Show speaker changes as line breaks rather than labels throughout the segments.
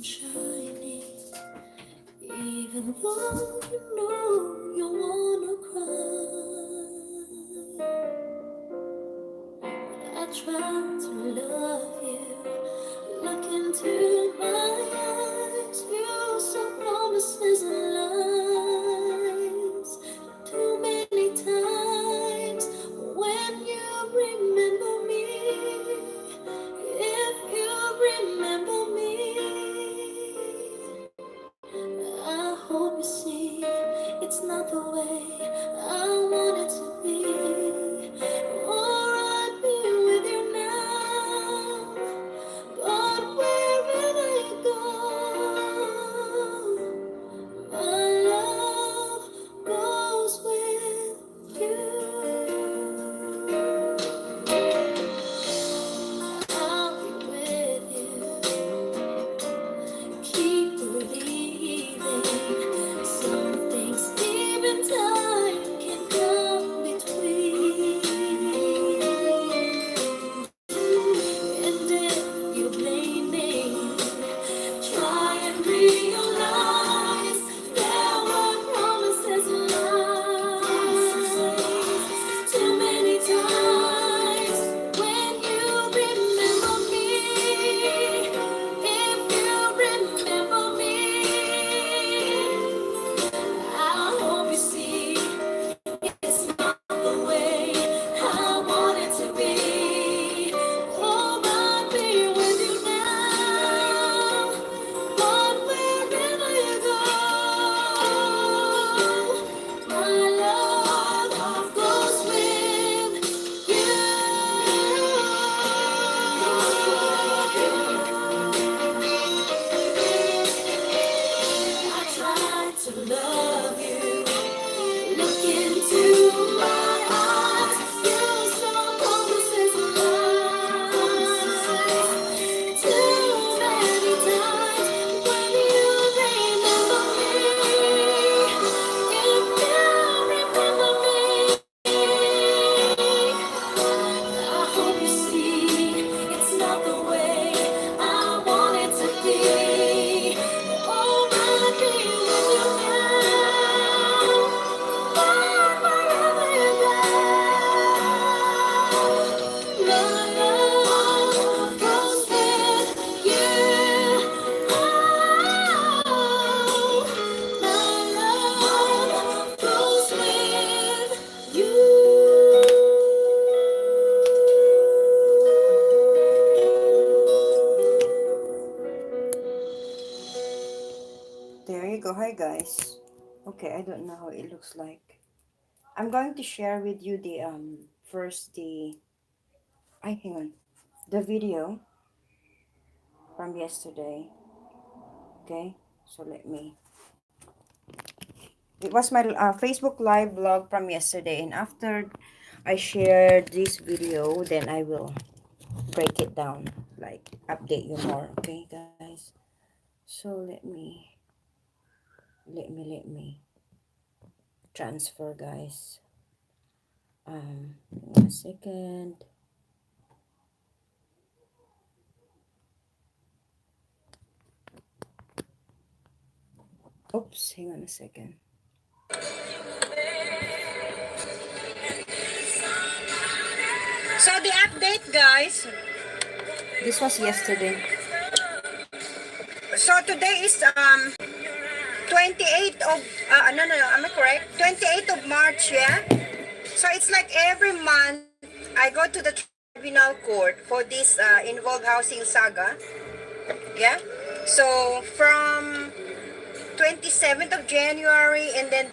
shining, even though you know you wanna cry. I try to love you, look into my eyes, you some promises and lies. Too many times when you remember me, if you remember me, I hope you see it's not the way I want it to be. Or I'd be with you now, but wherever you go, my love goes with you. I'll be with you. Keep believing. Some things, even time can come between. And if you blame me, try and realize there were promises and lies. Too many times when you remember me, if you remember me, I hope you see it's not the way I want it to be. Oh, I'll be with you now, but wherever you go, my love goes with you. I try to love you, look into my eyes, you some promises and lies. Too many times when you remember me, if you remember me, I hope you see it's not the way I want it to be. Oh, I'll be with you now, wherever you go. My love goes with you. Oh, my love goes with you.
There you go. Hi guys. Okay, I don't know how it looks like. I'm going to share with you the first hang on. The video from yesterday. Okay? So let me. It was my Facebook live blog from yesterday, and after I shared this video, then I will break it down, like update you more. Okay, guys? So let me transfer, guys. 1 second. Oops, hang on a second.
So the update, guys.
This was yesterday.
So today is 28th of no, am I correct? 28th of March, yeah. So it's like every month I go to the tribunal court for this involved housing saga. Yeah. So from 27th of January, and then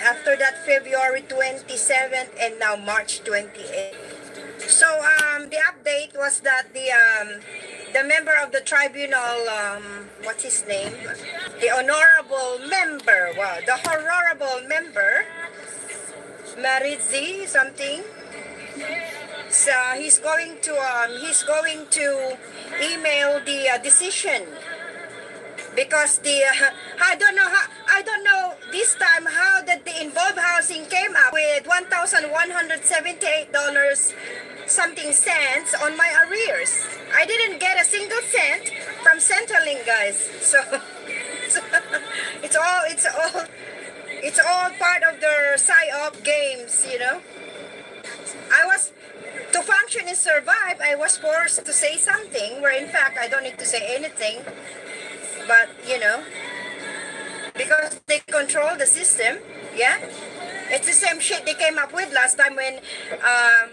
after that February 27th, and now March 28th. So the update was that the member of the tribunal, what's his name? The honorable member, wow, the honorable member, Marizzi something. So he's going to email the decision, because the I don't know this time how that the involved housing came up with $1,178 something cents on my arrears. I didn't get a single cent from Centrelink, guys. So, so it's all part of their PSYOP games, you know. I was to function and survive. I was forced to say something, where in fact I don't need to say anything. But you know, because they control the system, yeah. It's the same shit they came up with last time when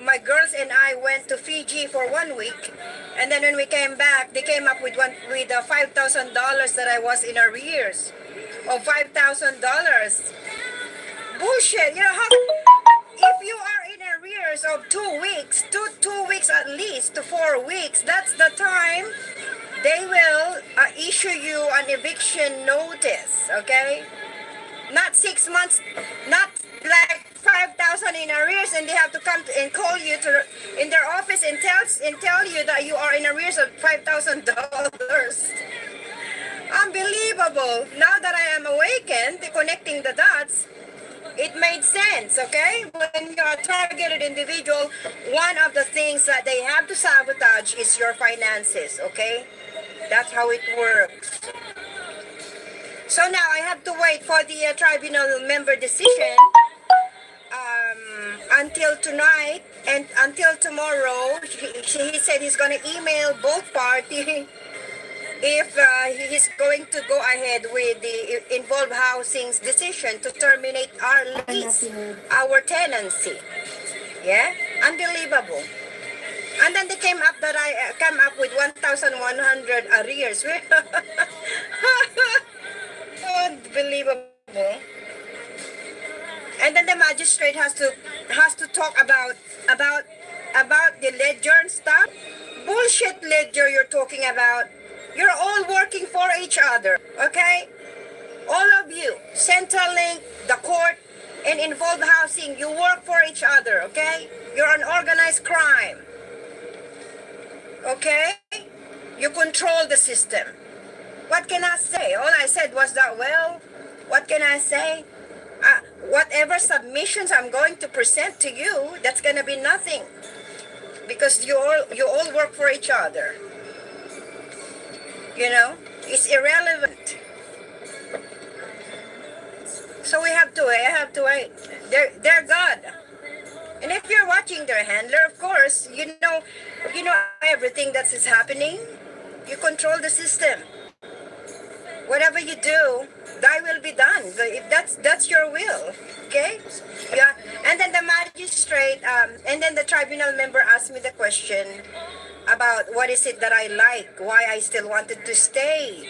my girls and I went to Fiji for 1 week, and then when we came back, they came up with $5,000 that I was in arrears of $5,000. Bullshit. You know how? If you are in arrears of 2 weeks, two weeks at least to 4 weeks, that's the time they will issue you an eviction notice. Okay. Not 6 months, not like 5,000 in arrears, and they have to come and call you to in their office and tell you that you are in arrears of $5,000. Unbelievable. Now that I am awakened, connecting the dots, it made sense. Okay, when you're a targeted individual, one of the things that they have to sabotage is your finances. Okay, that's how it works. So now I have to wait for the tribunal member decision until tonight, and until tomorrow. He said he's going to email both parties if he's going to go ahead with the Involved Housing's decision to terminate our lease, our tenancy. Yeah, unbelievable. And then they came up that I came up with 1,100 arrears. Unbelievable. And then the magistrate has to talk about the ledger and stuff. Bullshit ledger you're talking about. You're all working for each other, okay? All of you, Centrelink, the court, and Involved Housing, you work for each other, okay? You're an organized crime, okay? You control the system. What can I say? All I said was that, well, what can I say? Whatever submissions I'm going to present to you, that's going to be nothing. Because you all work for each other. You know, it's irrelevant. So we have to wait. I have to wait. They're God. And if you're watching their handler, of course, you know everything that is happening. You control the system. Whatever you do, thy will be done. If that's your will, okay? Yeah. And then the magistrate, and then the tribunal member asked me the question about what is it that I like, why I still wanted to stay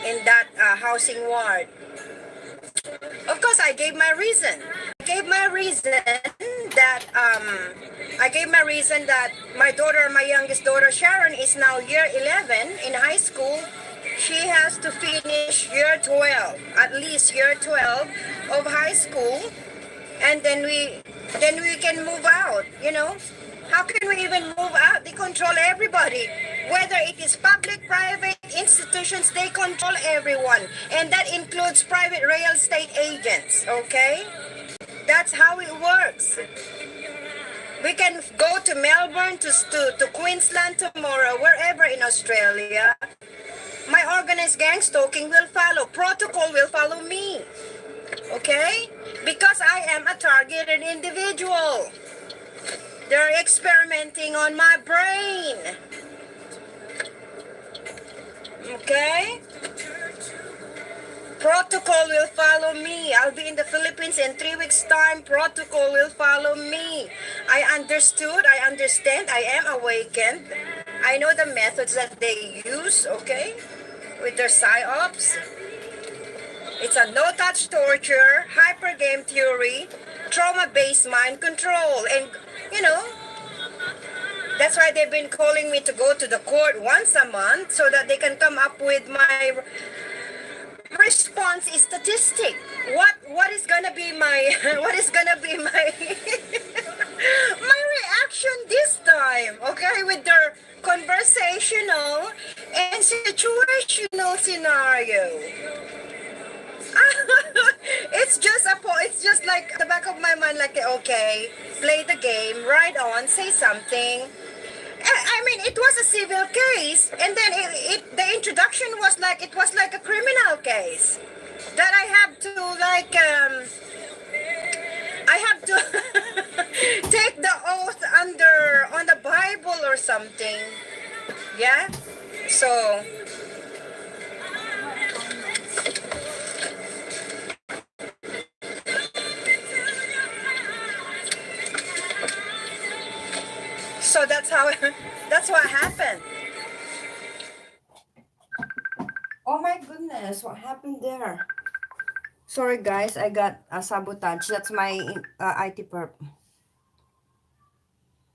in that housing ward. Of course, I gave my reason. I gave my reason that my daughter, my youngest daughter Sharon, is now year 11 in high school. She has to finish year 12, at least year 12 of high school, and then we can move out, you know. How can we even move out? They control everybody. Whether it is public, private institutions, they control everyone. And that includes private real estate agents, okay? That's how it works. We can go to Melbourne, to Queensland tomorrow, wherever in Australia. My organized gang stalking will follow. Protocol will follow me. Okay? Because I am a targeted individual. They're experimenting on my brain. Okay? Protocol will follow me. I'll be in the Philippines in 3 weeks' time. Protocol will follow me. I understood. I understand. I am awakened. I know the methods that they use, okay? With their PSYOPs. It's a no-touch torture, hyper game theory, trauma-based mind control. And, you know, that's why they've been calling me to go to the court once a month so that they can come up with my response statistic. What is gonna be my my reaction this time? Okay, with their conversational and situational scenario. It's just like the back of my mind, like, okay, play the game, ride on, say something. I'm mean, it was a civil case, and then the introduction was like it was like a criminal case that I have to like I have to take the oath under on the Bible or something. Yeah. So that's how that's what happened.
Oh my goodness, what happened there? Sorry guys, I got a sabotage. That's my IT perp.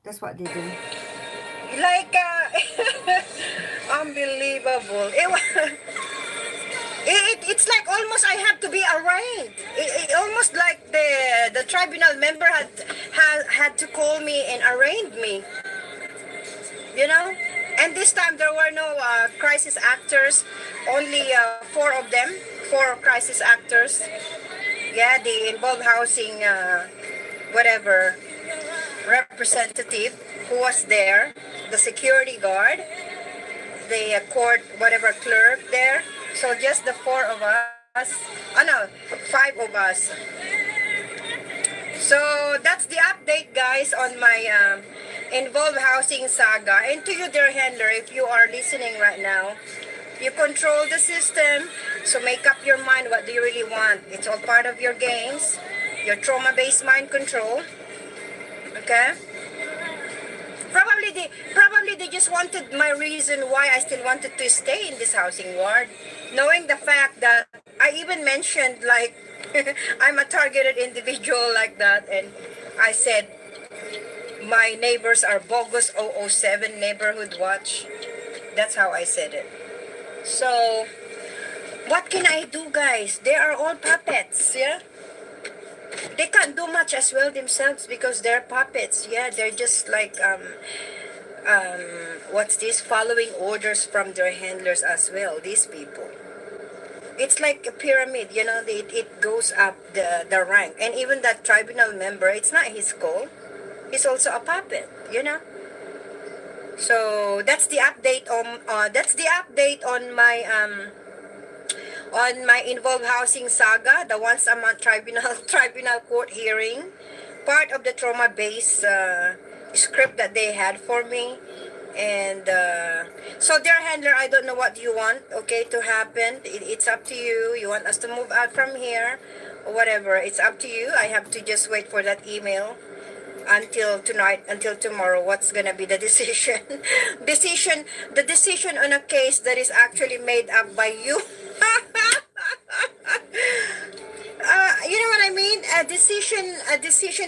That's what they do.
Like unbelievable. It's like almost I have to be arraigned. Almost like the tribunal member had to call me and arraign me. You know? And this time there were no crisis actors, only four of them, four crisis actors. Yeah, the involved housing, whatever, representative who was there, the security guard, the court, whatever clerk there. So just the four of us, oh no, five of us. So that's the update, guys, on my involved housing saga. And to you, dear handler, if you are listening right now, you control the system, so make up your mind. What do you really want? It's all part of your games, your trauma-based mind control. Okay? Probably they just wanted my reason why I still wanted to stay in this housing ward, knowing the fact that I even mentioned like I'm a targeted individual like that, and I said my neighbors are bogus 007 neighborhood watch. That's how I said it. So what can I do, guys? They are all puppets, yeah? They can't do much as well themselves because they're puppets. Yeah, they're just like what's this, following orders from their handlers as well, these people. It's like a pyramid, you know. It goes up the rank, and even that tribunal member, it's not his call. He's also a puppet, you know. So that's the update on my involved housing saga, the once a month tribunal court hearing, part of the trauma-based script that they had for me. And so dear handler, I don't know what you want, okay, to happen. It's up to you. You want us to move out from here or whatever, it's up to you. I have to just wait for that email until tonight, until tomorrow. What's gonna be the decision? The decision on a case that is actually made up by you. You know what I mean? A decision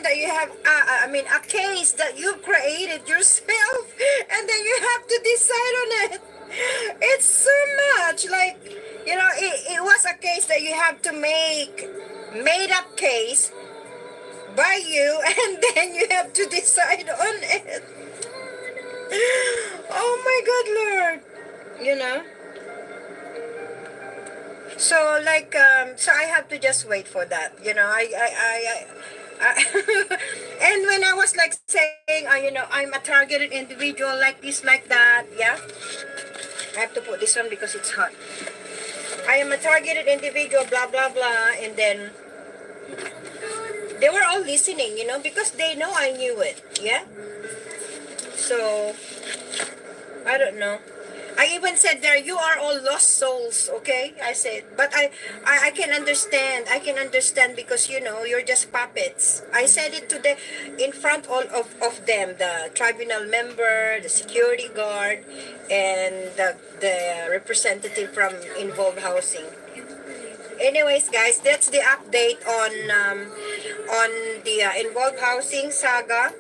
that you have. I mean, a case that you created yourself, and then you have to decide on it. It's so much. Like, you know, it was a case that you have to make, made up case by you, and then you have to decide on it. Oh my God, Lord. You know. So like so I have to just wait for that, you know. I and when I was like saying you know, I'm a targeted individual like this, like that, yeah, I have to put this on because it's hot. I am a targeted individual, blah blah blah, and then they were all listening, you know, because they know I knew it, yeah. So I don't know. I even said there, you are all lost souls, okay? I said, but I can understand. I can understand because, you know, you're just puppets. I said it to the, in front all of them, the tribunal member, the security guard, and the representative from involved housing. Anyways, guys, that's the update on the involved housing saga.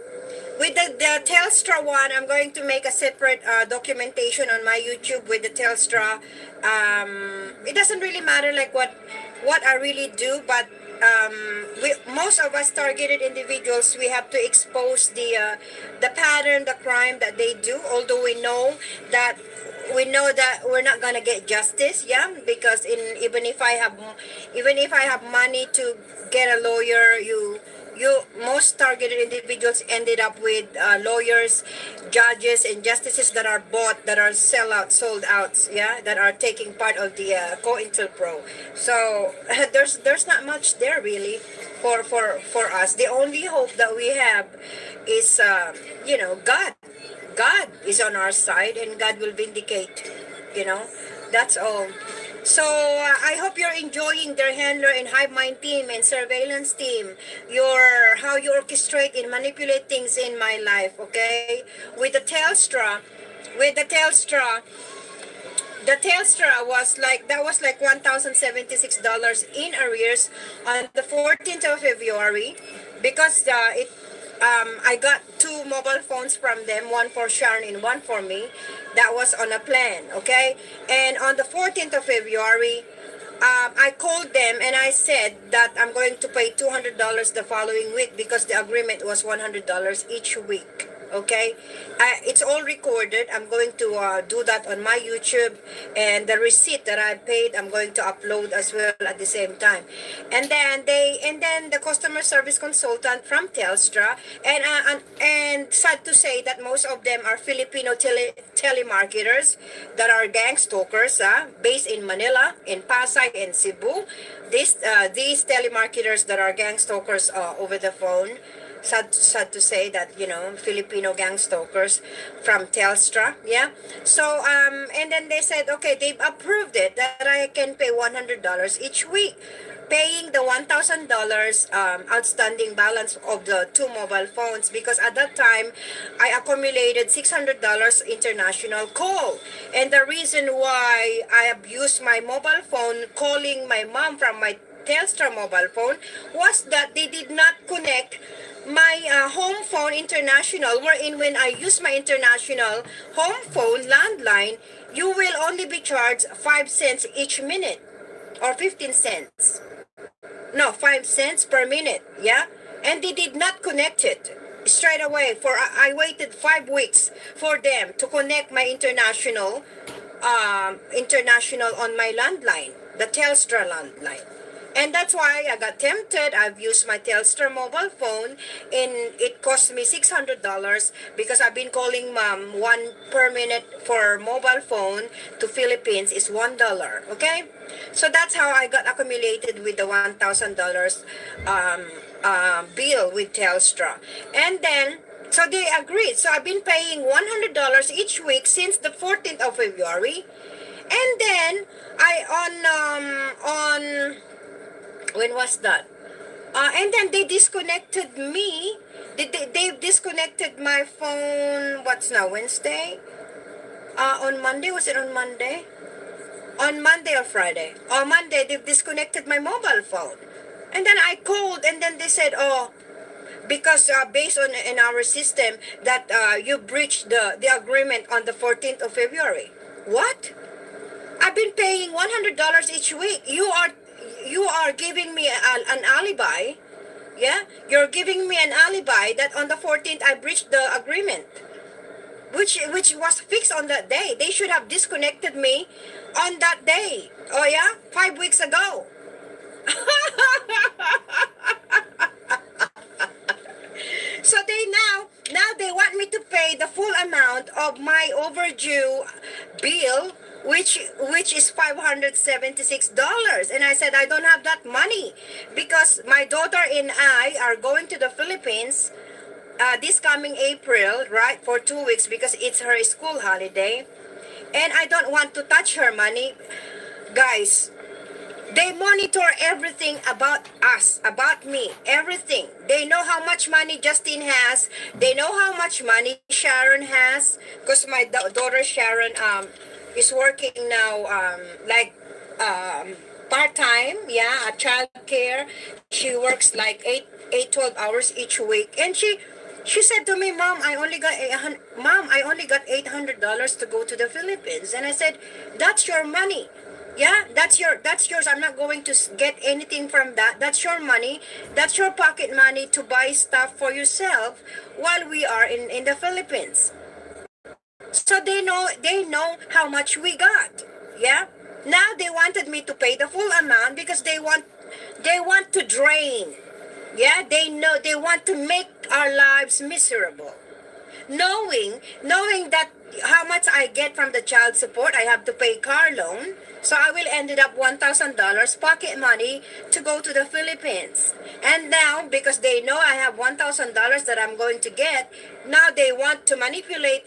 With the Telstra one, I'm going to make a separate documentation on my YouTube with the Telstra. It doesn't really matter like what I really do, but most of us targeted individuals, we have to expose the pattern, the crime that they do. Although we know that we're not gonna get justice, yeah, because even if I have money to get a lawyer, most targeted individuals ended up with lawyers, judges, and justices that are bought, that are sold outs, yeah, that are taking part of the COINTELPRO. So there's not much there really for us. The only hope that we have is God. God is on our side, and God will vindicate. You know, that's all. So I hope you're enjoying their handler and hive mind team and surveillance team. Your how you orchestrate and manipulate things in my life. Okay, with the Telstra was like, that was like $1,076 in arrears on the 14th of February, because I got two mobile phones from them, one for Sharon and one for me. That was on a plan, okay? And on the 14th of February, I called them and I said that I'm going to pay $200 the following week, because the agreement was $100 each week. Okay, it's all recorded. I'm going to do that on my YouTube, and the receipt that I paid, I'm going to upload as well at the same time. And then the customer service consultant from Telstra, and sad to say that most of them are Filipino telemarketers that are gang stalkers, based in Manila, in Pasay, and Cebu. These telemarketers that are gang stalkers over the phone. Sad to say that, Filipino gang stalkers from Telstra, yeah. So and then they said, okay, they've approved it, that I can pay $100 each week, paying the $1,000 outstanding balance of the two mobile phones, because at that time I accumulated $600 international call. And the reason why I abused my mobile phone calling my mom from my Telstra mobile phone was that they did not connect my home phone international, wherein when I use my international home phone landline, you will only be charged 5 cents each minute, or 15 cents. No, 5 cents per minute, yeah? And they did not connect it straight away. I waited 5 weeks for them to connect my international on my landline, the Telstra landline. And that's why I got tempted. I've used my Telstra mobile phone, and it cost me $600, because I've been calling mom. 1 per minute for mobile phone to Philippines is $1. Okay, so that's how I got accumulated with the $1,000 bill with Telstra. And then, so they agreed. So I've been paying $100 each week since the 14th of February. And then on when was that? And then they disconnected me. They disconnected my phone. What's now, Wednesday? On Monday, was it on Monday? On Monday or Friday? On Monday, they disconnected my mobile phone. And then I called, and then they said, oh, because based on in our system that you breached the agreement on the 14th of February. What? I've been paying $100 each week. You are giving me an alibi. Yeah, you're giving me an alibi that on the 14th I breached the agreement, which was fixed on that day. They should have disconnected me on that day. Oh yeah, 5 weeks ago. So now they want me to pay the full amount of my overdue bill, which is $576. And I said I don't have that money, because my daughter and I are going to the Philippines this coming April, right, for 2 weeks, because it's her school holiday, and I don't want to touch her money. Guys, they monitor everything about us, about me, everything. They know how much money Justin has. They know how much money Sharon has, because my daughter Sharon is working now part-time, yeah, at child care. She works like 12 hours each week. And she said to me, Mom, I only got $800 to go to the Philippines. And I said, that's your money. Yeah, that's yours. I'm not going to get anything from that. That's your money. That's your pocket money to buy stuff for yourself while we are in the Philippines. So they know how much we got. Yeah. Now they wanted me to pay the full amount, because they want to drain Yeah, they know they want to make our lives miserable. Knowing that how much I get from the child support, I have to pay car loan. So I will ended up $1,000 pocket money to go to the Philippines. And now, because they know I have $1,000 that I'm going to get, now they want to manipulate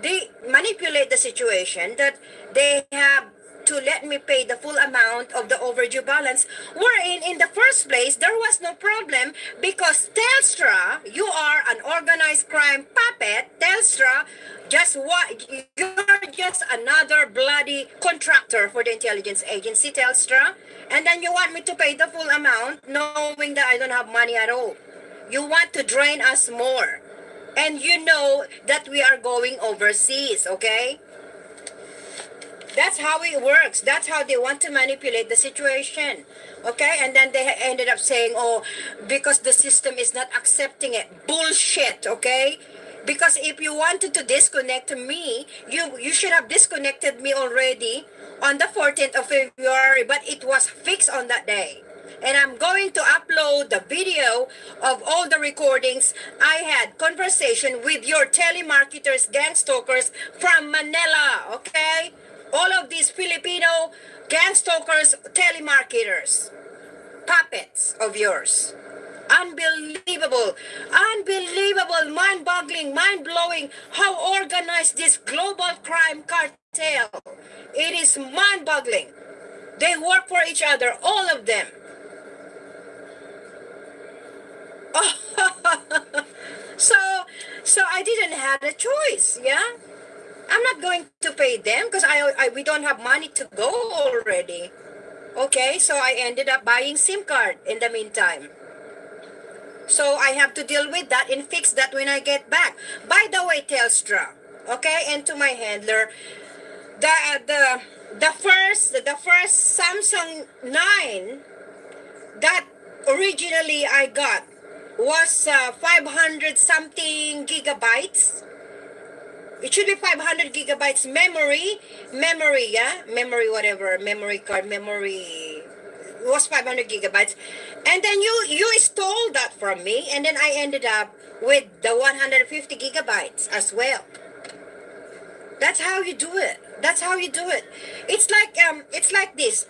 the situation that they have to let me pay the full amount of the overdue balance, wherein in the first place there was no problem because Telstra, you are an organized crime puppet. Telstra, just what, you're just another bloody contractor for the intelligence agency, Telstra, and then you want me to pay the full amount knowing that I don't have money at all. You want to drain us more, and you know that we are going overseas, okay? That's how it works. That's how they want to manipulate the situation. Okay? And then they ended up saying, oh, because the system is not accepting it. Bullshit, okay? Because if you wanted to disconnect me, you should have disconnected me already on the 14th of February, but it was fixed on that day. And I'm going to upload the video of all the recordings I had conversation with your telemarketers, gang stalkers from Manila, okay? All of these Filipino gang stalkers, telemarketers, puppets of yours. Unbelievable, unbelievable, mind-boggling, mind-blowing how organized this global crime cartel. It is mind-boggling. They work for each other, all of them. so so I didn't have a choice, yeah? I'm not going to pay them because we don't have money to go already. Okay, so I ended up buying SIM card in the meantime. So I have to deal with that and fix that when I get back. By the way, Telstra, okay, and to my handler, the first Samsung 9 that originally I got was 500 something gigabytes. It should be 500 gigabytes memory, yeah, memory card, memory. It was 500 gigabytes, and then you stole that from me, and then I ended up with the 150 gigabytes as well. That's how you do it. That's how you do it. It's like this.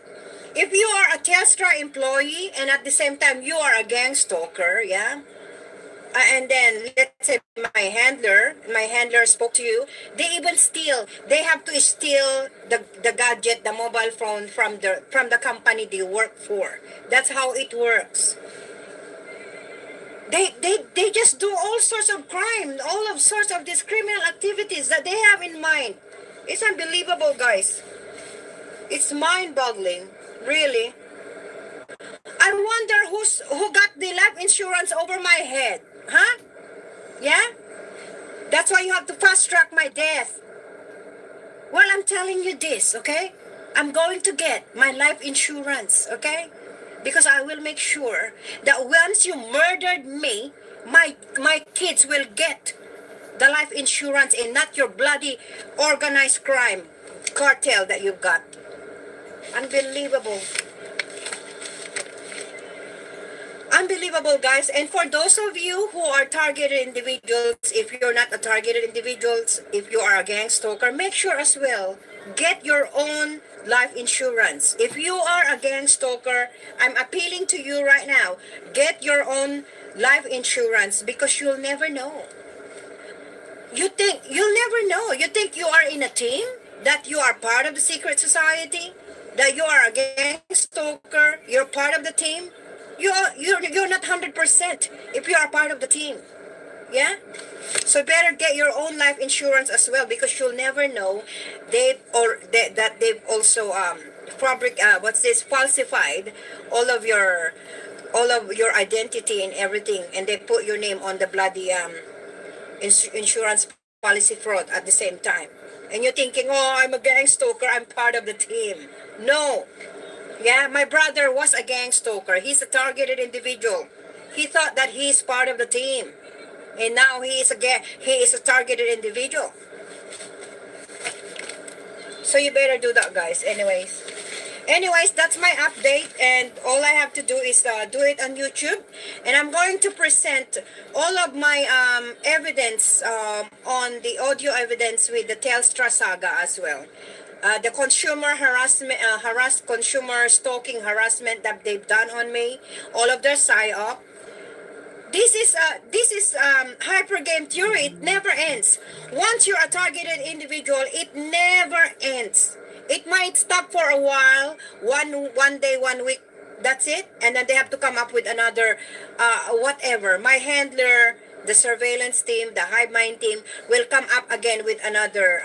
If you are a Telstra employee and at the same time you are a gang stalker, yeah. And then let's say my handler spoke to you, they have to steal the gadget, the mobile phone from the company they work for. That's how it works. They just do all sorts of crime, all of sorts of these criminal activities that they have in mind. It's unbelievable, guys. It's mind-boggling, really. I wonder who got the life insurance over my head, huh? Yeah? That's why you have to fast-track my death. Well, I'm telling you this, okay? I'm going to get my life insurance, okay? Because I will make sure that once you murdered me, my kids will get the life insurance and not your bloody organized crime cartel that you've got. Unbelievable. Unbelievable, guys. And for those of you who are targeted individuals, if you're not a targeted individuals, if you are a gang stalker, make sure as well, get your own life insurance. If you are a gang stalker, I'm appealing to you right now, get your own life insurance because you'll never know. You'll never know. You think you are in a team, that you are part of the secret society, that you are a gang stalker, you're part of the team. You're not 100% if you are part of the team. Yeah? So better get your own life insurance as well because you'll never know that they've also falsified all of your identity and everything, and they put your name on the bloody insurance policy fraud at the same time. And you're thinking, oh, I'm a gang stalker, I'm part of the team. No. Yeah, my brother was a gang stalker. He's a targeted individual. He thought that he's part of the team. And now he is a targeted individual. So you better do that, guys. Anyways. Anyways, that's my update, and all I have to do is do it on YouTube, and I'm going to present all of my evidence on the audio evidence with the Telstra Saga as well. The consumer harassment, consumer stalking harassment that they've done on me, all of their PSYOP. This is hyper game theory. It never ends. Once you're a targeted individual, it never ends. It might stop for a while, one day, 1 week. That's it, and then they have to come up with another, whatever. My handler, the surveillance team, the hive mind team will come up again with another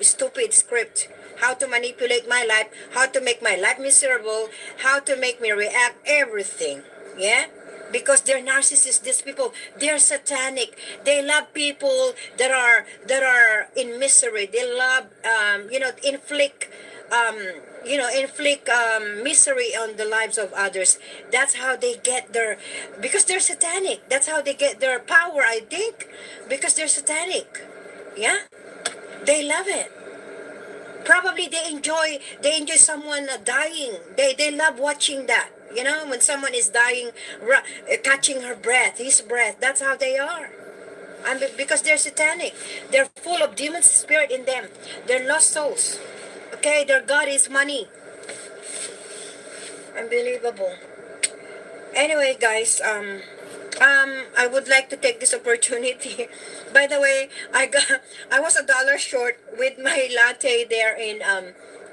stupid script. How to manipulate my life, how to make my life miserable, how to make me react, everything. Yeah, because they're narcissists. These people, they're satanic. They love people that are in misery. They love um, inflict misery on the lives of others. That's how they get their, because they're satanic. That's how they get their power, I think, because they're satanic. Yeah, they love it. Probably they enjoy someone dying. They love watching that. When someone is dying, catching her breath, his breath. That's how they are. And because they're satanic, they're full of demon spirit in them. They're lost souls. Okay, their god is money. Unbelievable. Anyway, guys, I would like to take this opportunity. By the way, I was $1 short with my latte there in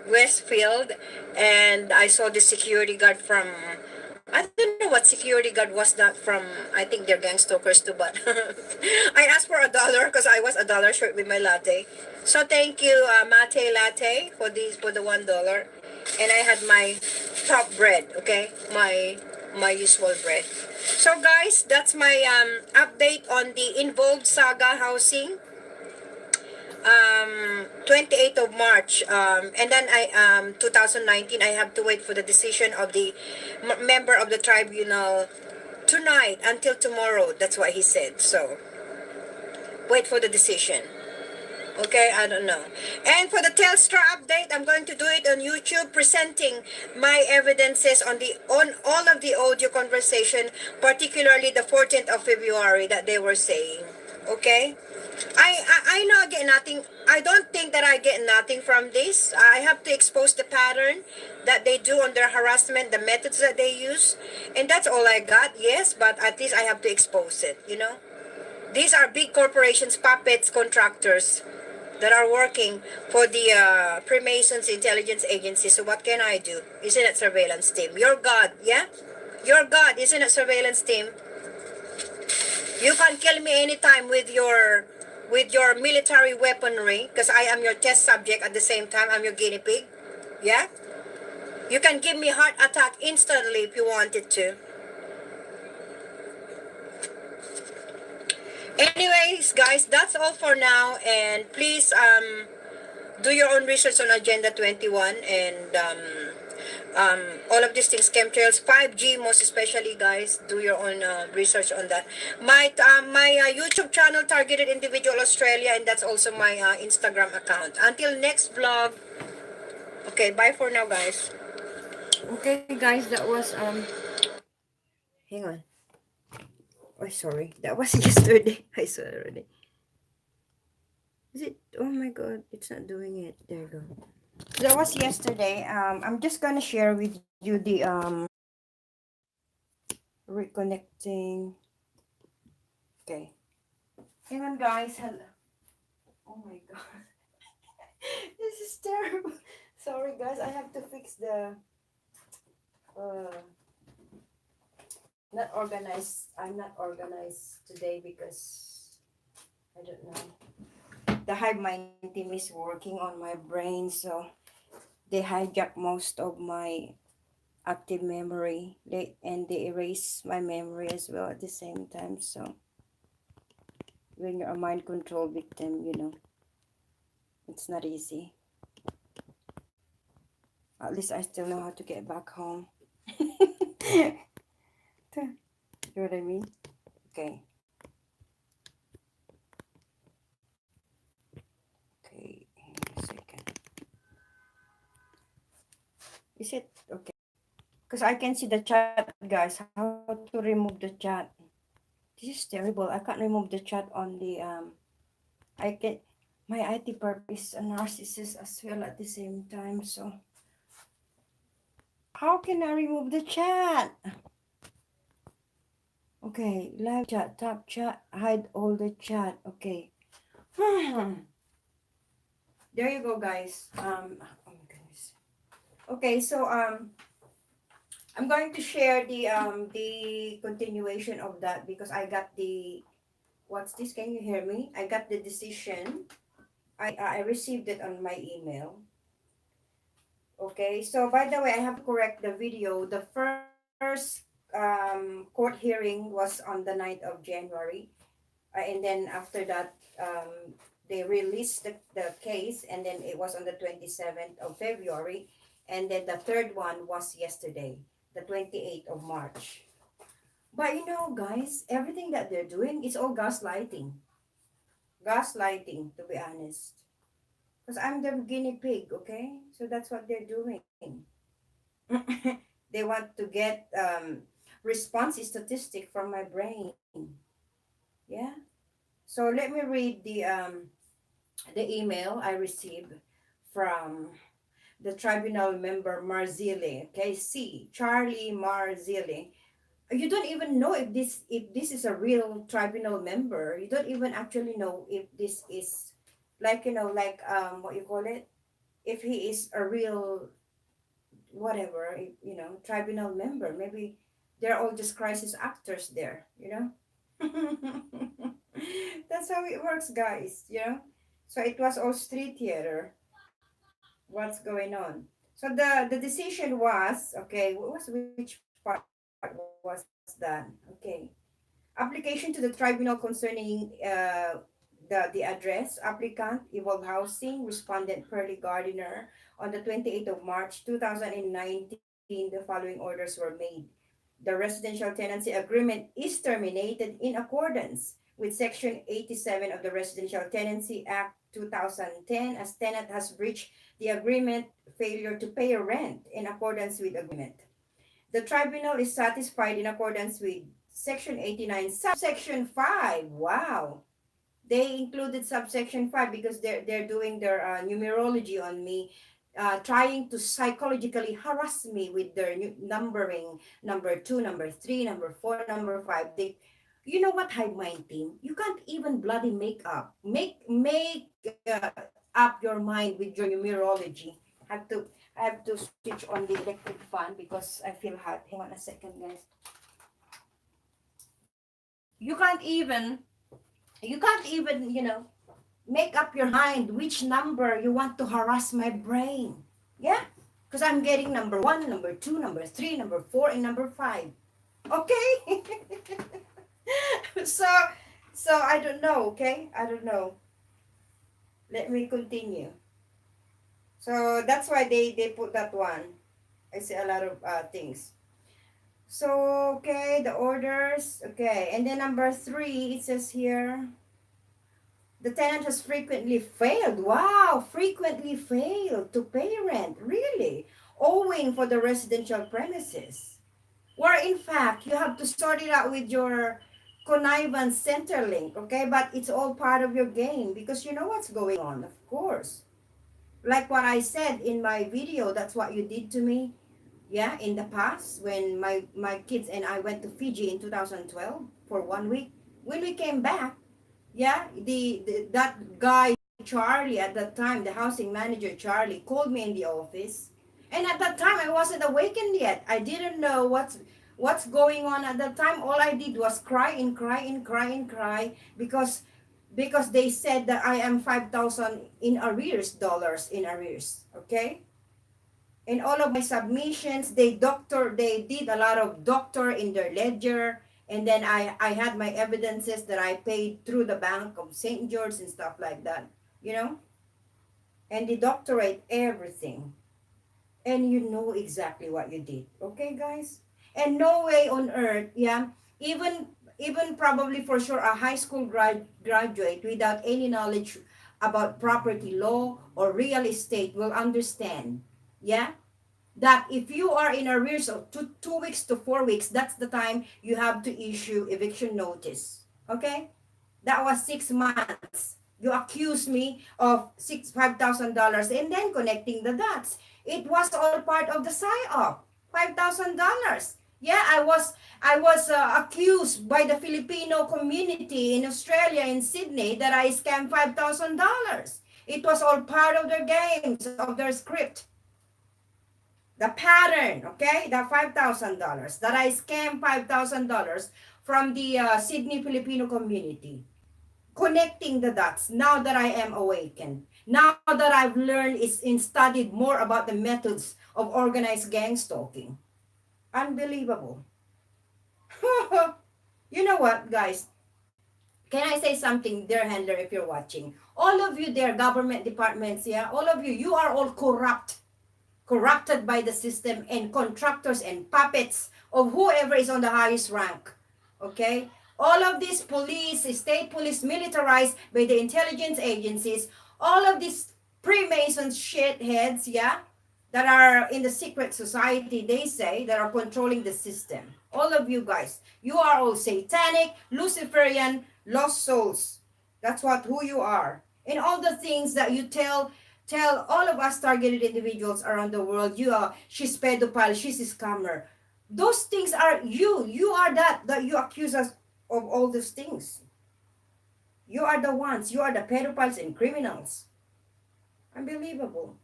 Westfield, and I saw the security guard from, I don't know what security guard was that from. I think they're gang stalkers too, but I asked for $1 because I was $1 short with my latte. So thank you, Mate Latte, for the $1, and I had my top bread. Okay, my usual bread. So guys, that's my update on the involved Saga housing. 28th of March, and then 2019, I have to wait for the decision of the member of the tribunal tonight until tomorrow. That's what he said. So wait for the decision. Okay, I don't know. And for the Telstra update, I'm going to do it on YouTube, presenting my evidences on all of the audio conversation, particularly the 14th of February that they were saying. Okay? I know I get nothing. I don't think that I get nothing from this. I have to expose the pattern that they do on their harassment, the methods that they use. And that's all I got, yes, but at least I have to expose it. These are big corporations, puppets, contractors that are working for the Freemasons intelligence agency. So what can I do? Isn't it surveillance team? Your God, yeah? Your God, isn't it surveillance team? You can kill me anytime with your military weaponry, because I am your test subject at the same time. I'm your guinea pig. Yeah? You can give me heart attack instantly if you wanted to. Anyways, guys, that's all for now, and please do your own research on Agenda 21 and all of these things, chemtrails, 5G most especially, guys. Do your own research on that. My YouTube channel, Targeted Individual Australia, and that's also my Instagram account. Until next vlog. Okay, bye for now, guys.
Okay, guys, that was hang on. Oh, sorry, that was yesterday. I saw it already. Is it? Oh my god, it's not doing it. There you go. That was yesterday. I'm just gonna share with you the reconnecting. Okay, hang on, guys. Hello. Oh my god, this is terrible. Sorry, guys. I have to fix the not organized. I'm not organized today because I don't know. The hive mind team is working on my brain, so they hijack most of my active memory. They erase my memory as well at the same time. So when you're a mind control victim, it's not easy. At least I still know how to get back home. You know what I mean? Okay. Okay, hang on a second. Because I can see the chat, guys. How to remove the chat? This is terrible. I can't remove the chat on the I can. My IT partner is a narcissist as well at the same time. So how can I remove the chat? Okay, live chat, top chat, hide all the chat. Okay. There you go, guys. Oh my goodness. Okay, so I'm going to share the continuation of that because I got the what's this? Can you hear me? I got the decision. I received it on my email. Okay, so by the way, I have to correct the video. The first court hearing was on the 9th of January, and then after that, they released the case, and then it was on the 27th of February, and then the third one was yesterday, the 28th of March. But you know, guys, everything that they're doing is all gaslighting. Gaslighting, to be honest. Because I'm the guinea pig, okay? So that's what they're doing. They want to get response statistic from my brain. Yeah. So let me read the email I received from the tribunal member Marzilli. Okay, C. Charlie Marzilli. You don't even know if this is a real tribunal member. You don't even actually know if this is like like what you call it, if he is a real whatever, tribunal member. Maybe they're all just crisis actors there. That's how it works, guys. So it was all street theater. What's going on? So the decision was, okay, what was which part was that? Okay. Application to the tribunal concerning the address. Applicant, Evolve Housing, respondent Pearly Gardiner. On the 28th of March 2019, the following orders were made. The residential tenancy agreement is terminated in accordance with Section 87 of the Residential Tenancy Act 2010, as tenant has breached the agreement failure to pay rent in accordance with agreement. The tribunal is satisfied in accordance with Section 89, subsection 5. Wow. They included subsection 5 because they're doing their numerology on me, trying to psychologically harass me with their numbering, number 2, number 3, number 4, number 5. You know what, hive mind team? You can't even bloody make up your mind with your numerology. Have to I have to switch on the electric fan because I feel hot. Hang on a second, guys. You can't even make up your mind which number you want to harass my brain. Yeah? Because I'm getting number 1, number 2, number 3, number 4, and number 5. Okay? so so I don't know, okay? I don't know. Let me continue. So that's why they put that one. I see a lot of things. So okay, the orders. Okay, and then number 3, it says here, the tenant has frequently failed. Wow, frequently failed to pay rent. Really? Owing for the residential premises. Where in fact, you have to sort it out with your connivance Centerlink, okay? But it's all part of your game because you know what's going on, of course. Like what I said in my video, that's what you did to me. Yeah, in the past when my kids and I went to Fiji in 2012 for 1 week. When we came back, yeah, the that guy Charlie at that time, the housing manager Charlie, called me in the office, and at that time I wasn't awakened yet. I didn't know what's going on at that time. All I did was cry and cry and cry and cry because they said that I am 5,000 in arrears, dollars in arrears. Okay, in all of my submissions, they did a lot of doctor in their ledger, and then I had my evidences that I paid through the Bank of St. George and stuff like that, you know, and they doctorate everything, and you know exactly what you did, okay, guys, and no way on earth, yeah, even probably for sure a high school graduate without any knowledge about property law or real estate will understand, yeah, that if you are in arrears of 2 weeks to 4 weeks, that's the time you have to issue eviction notice. Okay? That was 6 months. You accused me of $5,000 and then connecting the dots. It was all part of the PSYOP. $5,000. Yeah, I was accused by the Filipino community in Australia in Sydney that I scammed $5,000. It was all part of their games, of their script. The pattern, okay, the $5,000 that I scammed $5,000 from the Sydney Filipino community. Connecting the dots now that I am awakened. Now that I've learned and studied more about the methods of organized gang stalking. Unbelievable. You know what, guys? Can I say something, dear handler, if you're watching? All of you there, government departments, yeah, all of you, you are all corrupted by the system and contractors and puppets of whoever is on the highest rank. Okay? All of these police, state police, militarized by the intelligence agencies, all of these Freemasons shitheads, yeah, that are in the secret society, they say, that are controlling the system. All of you guys, you are all satanic, Luciferian, lost souls. That's what who you are. And all the things that you tell all of us targeted individuals around the world, you are, she's pedophile, she's a scammer. Those things are you. You are that you accuse us of all those things. You are the ones. You are the pedophiles and criminals. Unbelievable.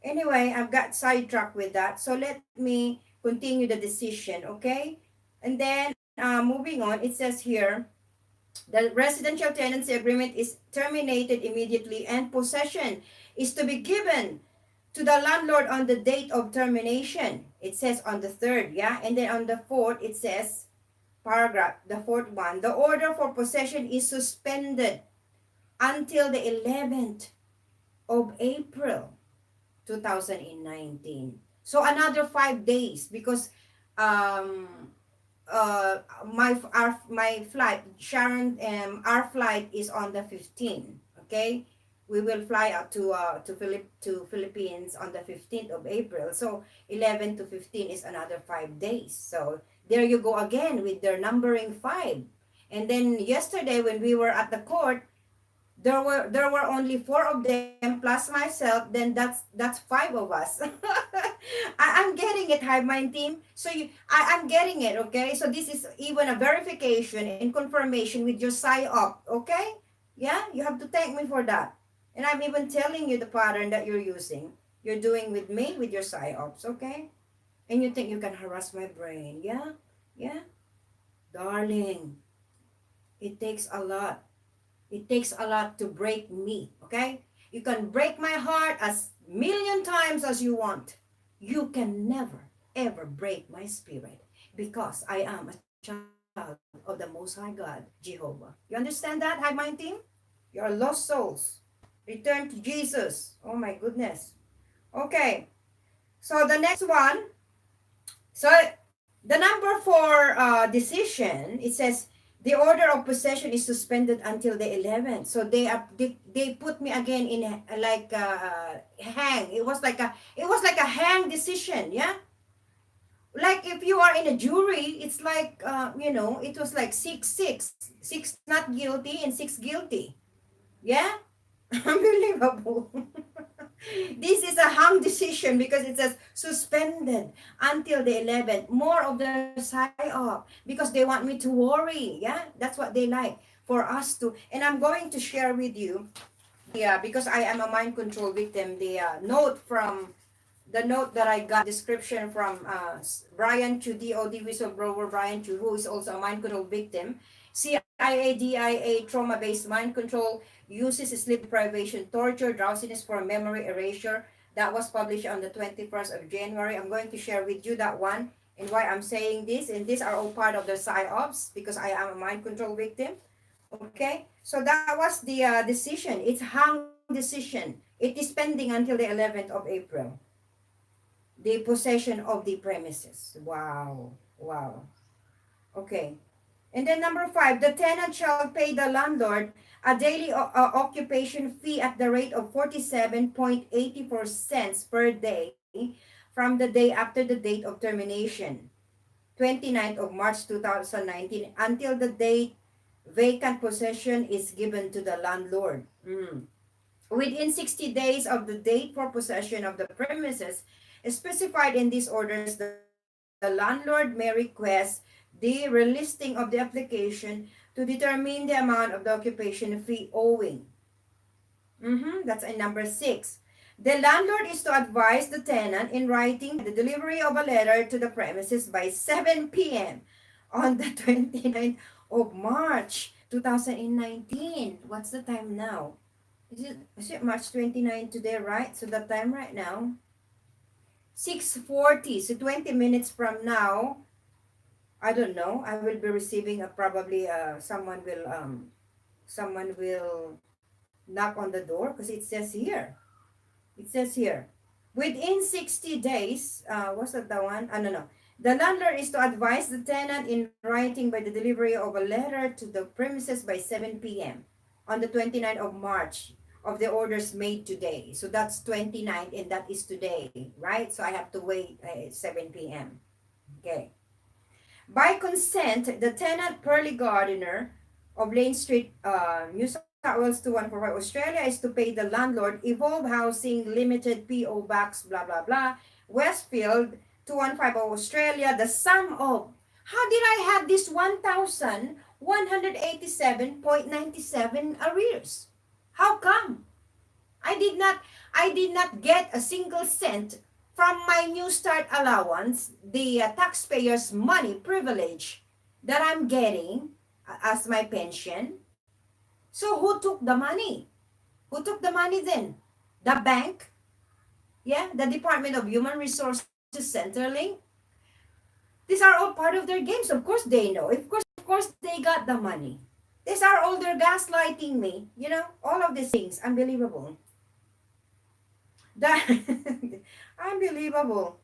Anyway, I've got sidetracked with that. So let me continue the decision, okay? And then moving on, it says here, the residential tenancy agreement is terminated immediately and possession is to be given to the landlord on the date of termination. It says on the third, yeah? And then on the fourth, it says, paragraph, the fourth one, the order for possession is suspended until the 11th of April 2019. So another 5 days because um my flight, Sharon, our flight is on the 15th. Okay, we will fly out to Philippines on the 15th of April. So 11 to 15 is another 5 days. So there you go again with their numbering five. And then yesterday when we were at the court, there were only four of them plus myself. Then that's five of us. I'm getting it, Hive Mind team. So I'm getting it. Okay, so this is even a verification and confirmation with your PSYOP. Okay, yeah, you have to thank me for that. And I'm even telling you the pattern that you're using. You're doing with me with your PSYOPs. Okay, and you think you can harass my brain? Yeah, yeah, darling. It takes a lot. It takes a lot to break me, okay? You can break my heart as million times as you want. You can never, ever break my spirit because I am a child of the Most High God, Jehovah. You understand that, High Mind Team? You are lost souls. Return to Jesus. Oh my goodness. Okay, so the next one. So the number four decision, it says the order of possession is suspended until the 11th. So they put me again in like hang. It was like a hang decision, yeah. Like if you are in a jury, it's like it was like six not guilty and six guilty, yeah. Unbelievable. This is a hung decision because it says suspended until the 11th. More of their PSYOP because they want me to worry. Yeah, that's what they like for us to. And I'm going to share with you, yeah, because I am a mind control victim. The note that I got description from Brian Chu, DOD whistleblower Brian Chu, who is also a mind control victim. CIA, DIA, trauma-based mind control, uses sleep deprivation, torture, drowsiness for memory erasure. That was published on the 21st of January. I'm going to share with you that one and why I'm saying this. And these are all part of the PSYOPs because I am a mind control victim. Okay, so that was the decision. It's hung decision. It is pending until the 11th of April. The possession of the premises. Wow. Wow. Okay. And then number five, the tenant shall pay the landlord a daily occupation fee at the rate of 47.84 cents per day from the day after the date of termination, 29th of March 2019, until the date vacant possession is given to the landlord. Within 60 days of the date for possession of the premises specified in these orders, the landlord may request the relisting of the application to determine the amount of the occupation fee owing. That's in number 6. The landlord is to advise the tenant in writing the delivery of a letter to the premises by 7 p.m. on the 29th of March 2019. What's the time now? Is it March 29 today, right? So the time right now, 6:40. So 20 minutes from now, I don't know. I will be receiving a probably someone will knock on the door because it says here. It says here, within 60 days, what's that the one? No, no. The landlord is to advise the tenant in writing by the delivery of a letter to the premises by 7 p.m. on the 29th of March of the orders made today. So that's 29th and that is today, right? So I have to wait 7 p.m. Okay. By consent, the tenant Pearly Gardiner of Lane Street, New South Wales 2145, Australia, is to pay the landlord Evolve Housing Limited P.O. Box, blah, blah, blah, Westfield 2150, Australia, the sum of, how did I have this 1,187.97 arrears? How come? I did not get a single cent from my New Start allowance, the taxpayers' money privilege that I'm getting as my pension. So who took the money? Who took the money then? The bank? Yeah, the Department of Human Resources Centerlink? These are all part of their games. Of course they know. Of course they got the money. These are all they're gaslighting me. All of these things. Unbelievable. That unbelievable.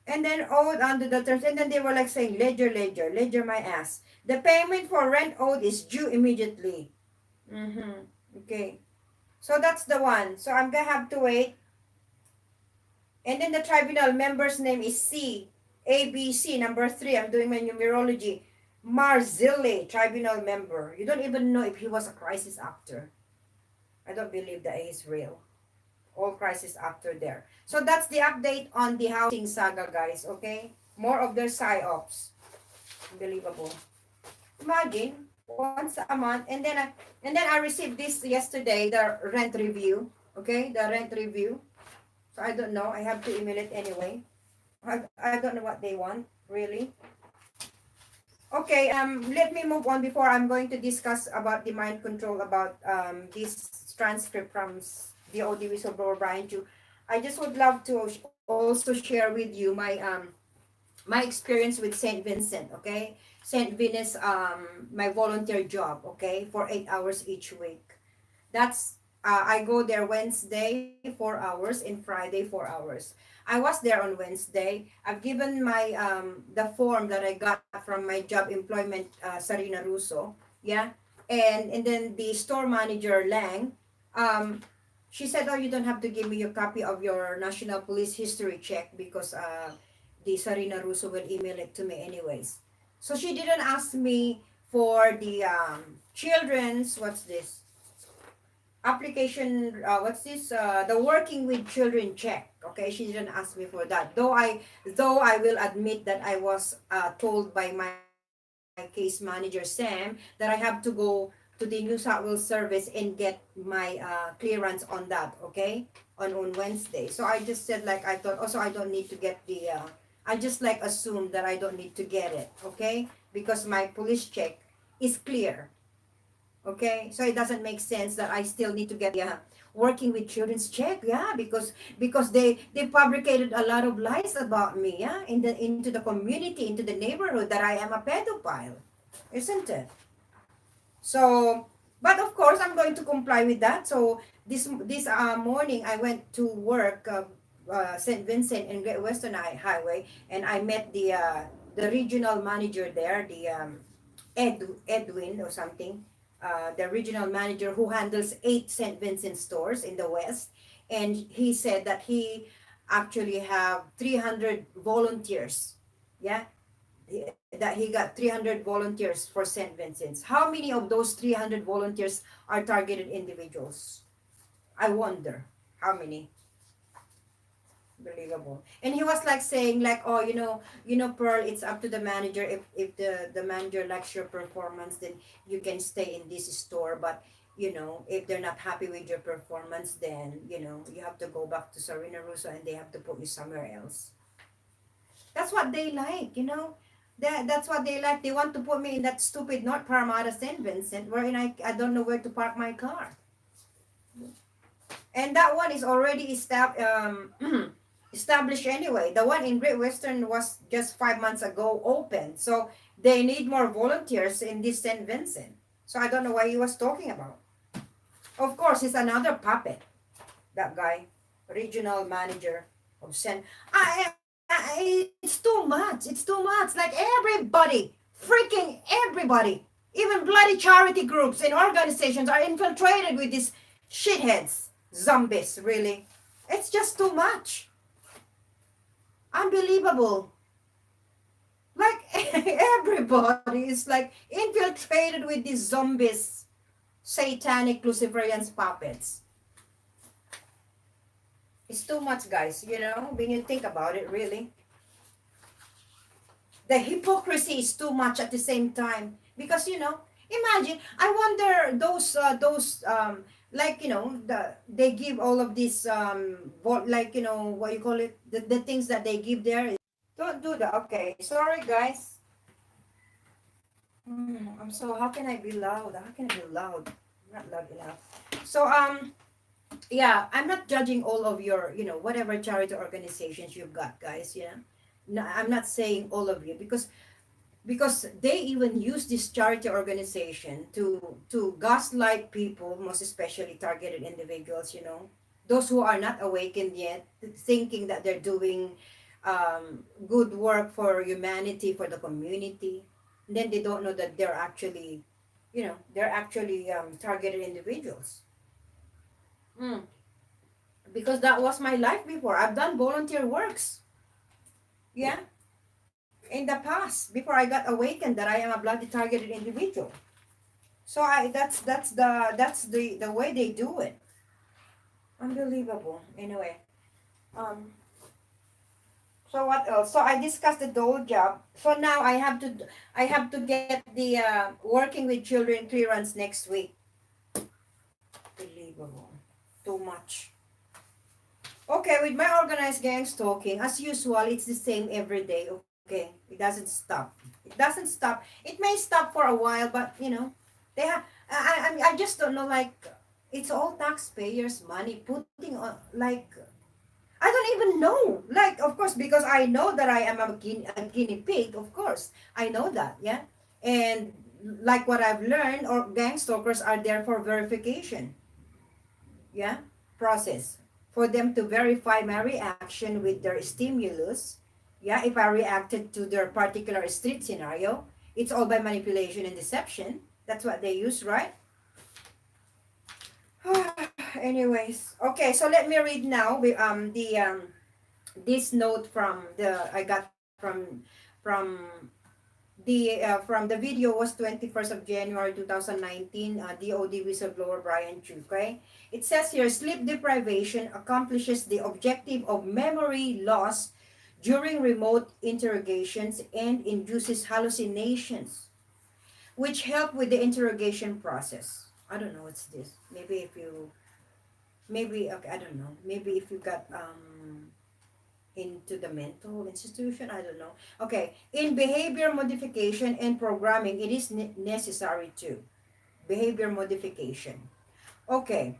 And then owed under the terms, and then they were like saying, ledger my ass. The payment for rent owed is due immediately. Okay. So that's the one. So I'm gonna have to wait. And then the tribunal member's name is C. ABC, number 3. I'm doing my numerology. Marzilli, tribunal member. You don't even know if he was a crisis actor. I don't believe that he's real. All crisis actor there. So that's the update on the housing saga, guys. Okay, more of their psyops. Unbelievable. Imagine once a month, and then I received this yesterday, the rent review. Okay, the rent review. So I don't know. I have to email it anyway. I don't know what they want really. Okay, let me move on before I'm going to discuss about the mind control, about this transcript from the OD whistleblower Brian Chu. I just would love to also share with you my experience with St. Vincent, okay? St. Venus, my volunteer job, okay, for 8 hours each week. That's I go there Wednesday 4 hours and Friday 4 hours. I was there on Wednesday. I've given my the form that I got from my job employment, Sarina Russo, yeah, and then the store manager Lang, she said, "Oh, you don't have to give me your copy of your national police history check because the Sarina Russo will email it to me anyways." So she didn't ask me for the children's, what's this? Application, what's this? The working with children check. Okay, she didn't ask me for that. Though I will admit that I was told by my case manager Sam that I have to go to the New South Wales service and get my clearance on that. Okay, on Wednesday. So I just said, like, I thought also I don't need to get the. I just like assumed that I don't need to get it. Okay, because my police check is clear. Okay, so it doesn't make sense that I still need to get the working with children's check. Yeah, because they fabricated a lot of lies about me. Yeah, into the community, into the neighborhood, that I am a pedophile, isn't it? So, but of course, I'm going to comply with that. So this morning, I went to work, St. Vincent and Great Western Highway, and I met the regional manager there, the Edwin or something, the regional manager who handles 8 St. Vincent stores in the West. And he said that actually have 300 volunteers. Yeah, that he got 300 volunteers for St. Vincent's. How many of those 300 volunteers are targeted individuals? I wonder how many. Believable. And he was like saying like, oh, Pearl, it's up to the manager. If the manager likes your performance, then you can stay in this store. But if they're not happy with your performance, then you have to go back to Sarina Russo and they have to put you somewhere else. That's what they like. That's what they like. They want to put me in that stupid North Parramatta St. Vincent, wherein I don't know where to park my car. And that one is already established anyway. The one in Great Western was just 5 months ago open. So they need more volunteers in this St. Vincent. So I don't know what he was talking about. Of course, he's another puppet. That guy, regional manager of St. It's too much. It's too much. Like everybody, freaking everybody, even bloody charity groups and organizations are infiltrated with these shitheads, zombies, really. It's just too much. Unbelievable. Like everybody is like infiltrated with these zombies, satanic Luciferian puppets. It's too much, guys, when you think about it, really. The hypocrisy is too much at the same time. Because, imagine, I wonder they give all of this, what you call it, the things that they give there. Don't do that. Okay, sorry, guys. How can I be loud? How can I be loud? I'm not loud enough. So, yeah, I'm not judging all of your, whatever charity organizations you've got, guys. No, I'm not saying all of you because they even use this charity organization to gaslight people, most especially targeted individuals. Those who are not awakened yet, thinking that they're doing good work for humanity, for the community. And then they don't know that they're actually targeted individuals. Mm. Because that was my life before. I've done volunteer works. Yeah, in the past before I got awakened that I am a bloody targeted individual. So that's the way they do it. Unbelievable. Anyway, um, so what else? So I discussed the dole job. So now I have to get the working with children clearance next week. Unbelievable. Too much. Okay, with my organized gangs talking, as usual, it's the same every day. Okay, it doesn't stop. It doesn't stop. It may stop for a while, but they have. I just don't know. Like, it's all taxpayers' money putting on. Like, I don't even know. Like, of course, because I know that I am a guinea pig. Of course, I know that. Yeah, and like what I've learned, or gang stalkers are there for verification. Yeah, process for them to verify my reaction with their stimulus. Yeah, if I reacted to their particular street scenario, it's all by manipulation and deception. That's what they use, right? Anyways, okay, so let me read now this note from the I got from the video was 21st of January 2019, DOD whistleblower Brian Chu, okay? It says here, sleep deprivation accomplishes the objective of memory loss during remote interrogations and induces hallucinations, which help with the interrogation process. I don't know what's this. Okay, I don't know. Maybe if you got into the mental institution, I don't know. Okay, in behavior modification and programming, it is necessary too. Behavior modification. Okay,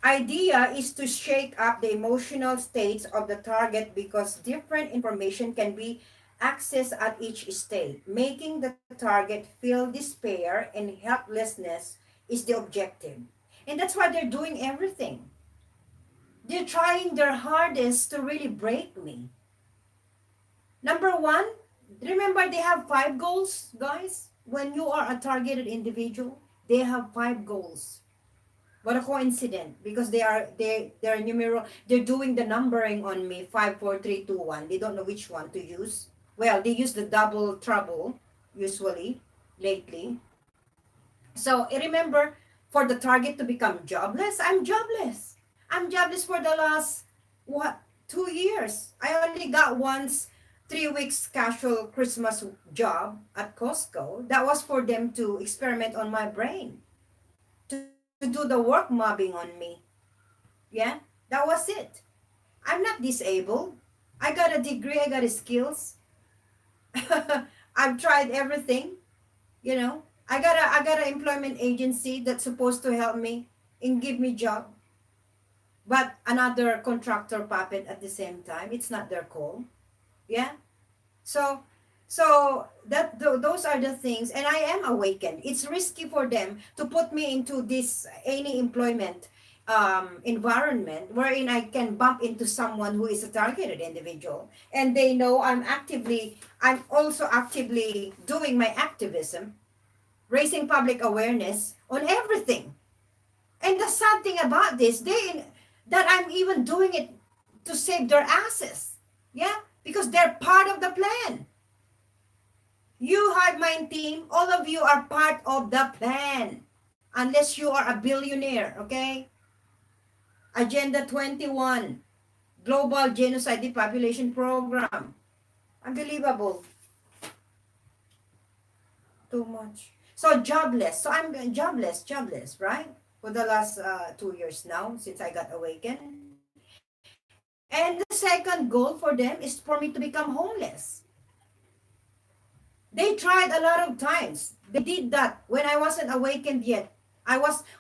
idea is to shake up the emotional states of the target because different information can be accessed at each state. Making the target feel despair and helplessness is the objective. And that's why they're doing everything. They're trying their hardest to really break me. Number one, remember they have 5 goals, guys. When you are a targeted individual, they have 5 goals. What a coincidence, because they're numeral, they're doing the numbering on me, 5 4 3 2 1. They don't know which one to use. Well, they use the double trouble usually lately. So I remember, for the target to become jobless, I'm jobless. I'm jobless for the last, what, 2 years. I only got once 3 weeks casual Christmas job at Costco. That was for them to experiment on my brain, to do the work mobbing on me. Yeah, that was it. I'm not disabled. I got a degree, I got a skills. I've tried everything, you know. I got an employment agency that's supposed to help me and give me job, but another contractor puppet at the same time. It's not their call. Yeah. So, those are the things, and I am awakened. It's risky for them to put me into this any employment environment wherein I can bump into someone who is a targeted individual, and they know I'm also actively doing my activism, raising public awareness on everything. And the sad thing about this, that I'm even doing it to save their asses. Yeah, because they're part of the plan. You, Hard Mind team, all of you are part of the plan. Unless you are a billionaire, okay? Agenda 21, Global Genocide Depopulation Program. Unbelievable. Too much. So jobless. So I'm jobless, right? For the last 2 years now, since I got awakened. And the second goal for them is for me to become homeless. They tried a lot of times. They did that when I wasn't awakened yet.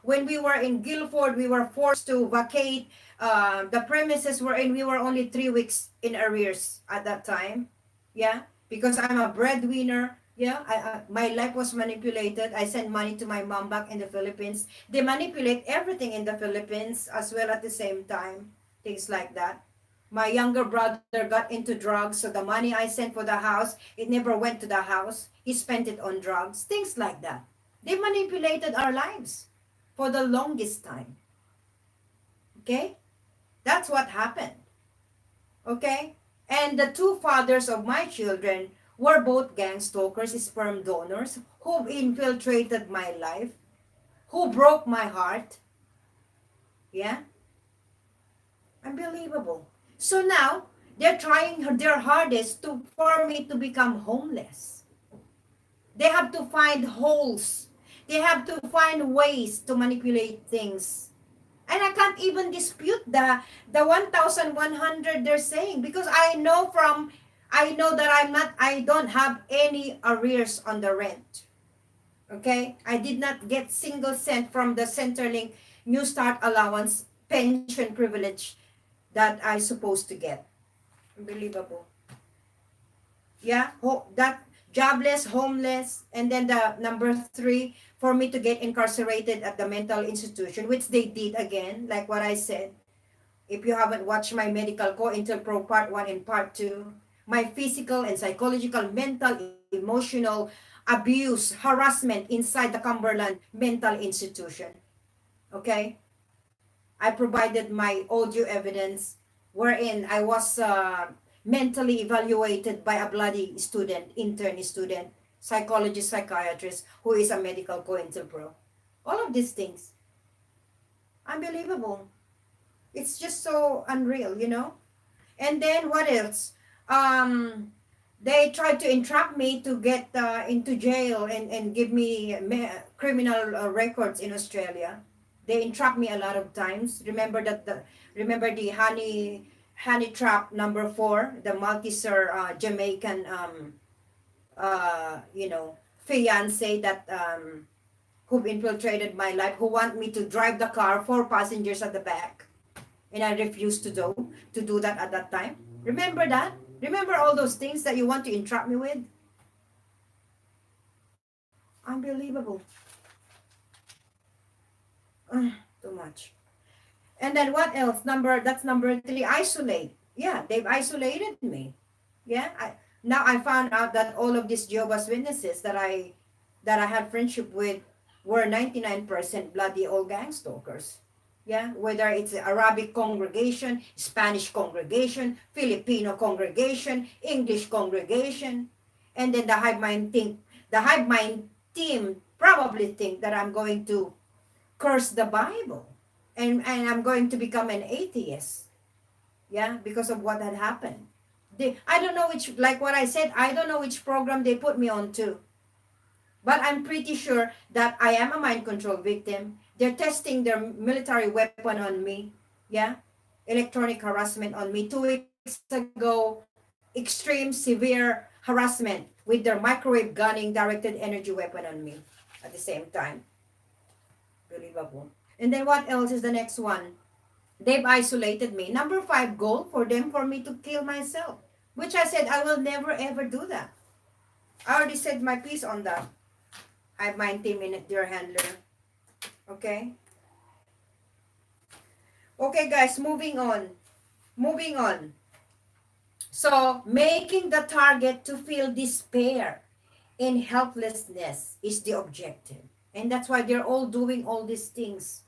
When we were in Guilford, we were forced to vacate the premises wherein we were only 3 weeks in arrears at that time. Yeah, because I'm a breadwinner. Yeah, my life was manipulated. I sent money to my mom back in the Philippines. They manipulate everything in the Philippines as well at the same time. Things like that. My younger brother got into drugs, so the money I sent for the house, it never went to the house. He spent it on drugs, things like that. They manipulated our lives for the longest time. Okay? That's what happened. Okay? And the two fathers of my children were both gang stalkers, sperm donors, who infiltrated my life, who broke my heart. Yeah? Unbelievable. So now, they're trying their hardest for me to become homeless. They have to find holes. They have to find ways to manipulate things. And I can't even dispute the 1,100 they're saying, because I know that I don't have any arrears on the rent. Okay? I did not get single cent from the Centerlink New Start allowance pension privilege that I supposed to get. Unbelievable. Yeah, that jobless, homeless, and then the number 3, for me to get incarcerated at the mental institution, which they did again, like what I said. If you haven't watched my medical co-intel pro part 1 and part 2, my physical and psychological, mental, emotional abuse, harassment inside the Cumberland mental institution. Okay? I provided my audio evidence wherein I was mentally evaluated by a bloody student, intern student, psychologist, psychiatrist, who is a medical co-intel pro. All of these things. Unbelievable. It's just so unreal, you know? And then what else? They tried to entrap me to get into jail and give me criminal records in Australia. They entrapped me a lot of times. Remember the honey trap number 4, the Malteser Jamaican fiance that who infiltrated my life, who want me to drive the car, 4 passengers at the back, and I refused to do that at that time. Remember that? Remember all those things that you want to entrap me with? Unbelievable. Too much. And then what else? That's number 3. Isolate. Yeah, they've isolated me. Yeah. Now I found out that all of these Jehovah's Witnesses that I had friendship with were 99% bloody old gang stalkers. Yeah, whether it's Arabic congregation, Spanish congregation, Filipino congregation, English congregation, and then the hive mind team probably think that I'm going to curse the Bible, and I'm going to become an atheist. Yeah, because of what had happened. I don't know which, like what I said, I don't know which program they put me on to, but I'm pretty sure that I am a mind control victim. They're testing their military weapon on me. Yeah, electronic harassment on me. 2 weeks ago, extreme severe harassment with their microwave gunning directed energy weapon on me at the same time. Believable. And then what else is the next one? They've isolated me. Number five goal for them for me to kill myself, which I said I will never ever do that. I already said my piece on that. I have 90-minute dear handler. Okay. Okay, guys. Moving on. Moving on. So making the target to feel despair and helplessness is the objective, and that's why they're all doing all these things.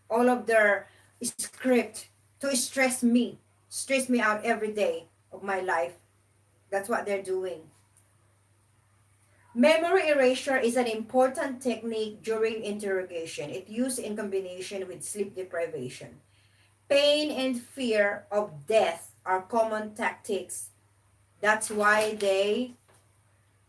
All of their script to stress me out every day of my life. That's what they're doing. Memory erasure is an important technique during interrogation. It used in combination with sleep deprivation. Pain and fear of death are common tactics. That's why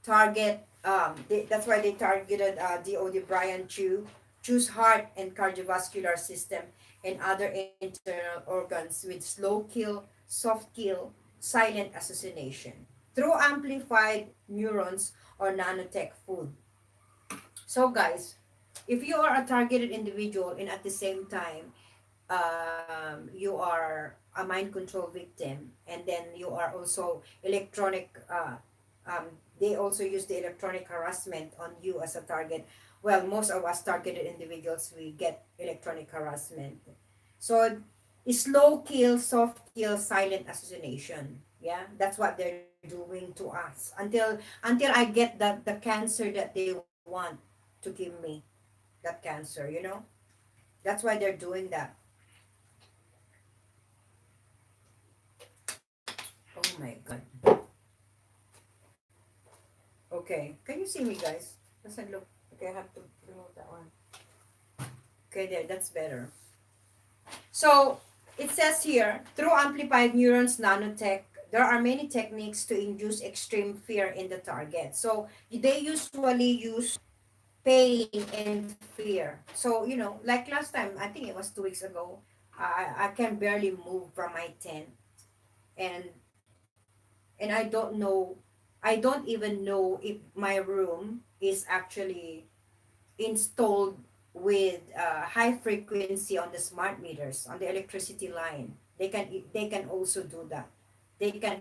that's why they targeted D.O.D. Brian Chu, choose heart and cardiovascular system and other internal organs with slow kill, soft kill, silent assassination through amplified neurons or nanotech food. So guys, if you are a targeted individual and at the same time you are a mind control victim, and then you are also electronic they also use the electronic harassment on you as a target. Well, most of us targeted individuals, we get electronic harassment. So slow kill, soft kill, silent assassination. Yeah, that's what they're doing to us until I get the cancer that they want to give me, that cancer. That's why they're doing that. Oh my god. Okay, can you see me, guys? Doesn't look. Okay, I have to remove that one. Okay, there, that's better. So it says here, through amplified neurons nanotech, there are many techniques to induce extreme fear in the target. So they usually use pain and fear. So, like last time, I think it was 2 weeks ago, I can barely move from my tent. And and I don't even know if my room is actually installed with high frequency on the smart meters on the electricity line. They can also do that. They can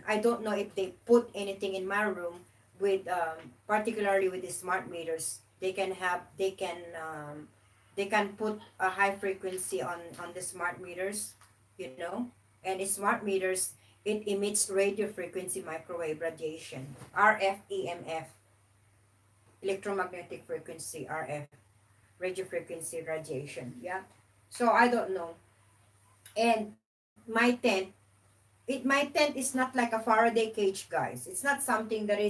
I don't know if they put anything in my room with particularly with the smart meters. They can put a high frequency on the smart meters, and the smart meters, it emits radio frequency microwave radiation, RF EMF, electromagnetic frequency, RF, radio frequency radiation. Yeah. So I don't know. And my tent is not like a Faraday cage, guys. It's not something that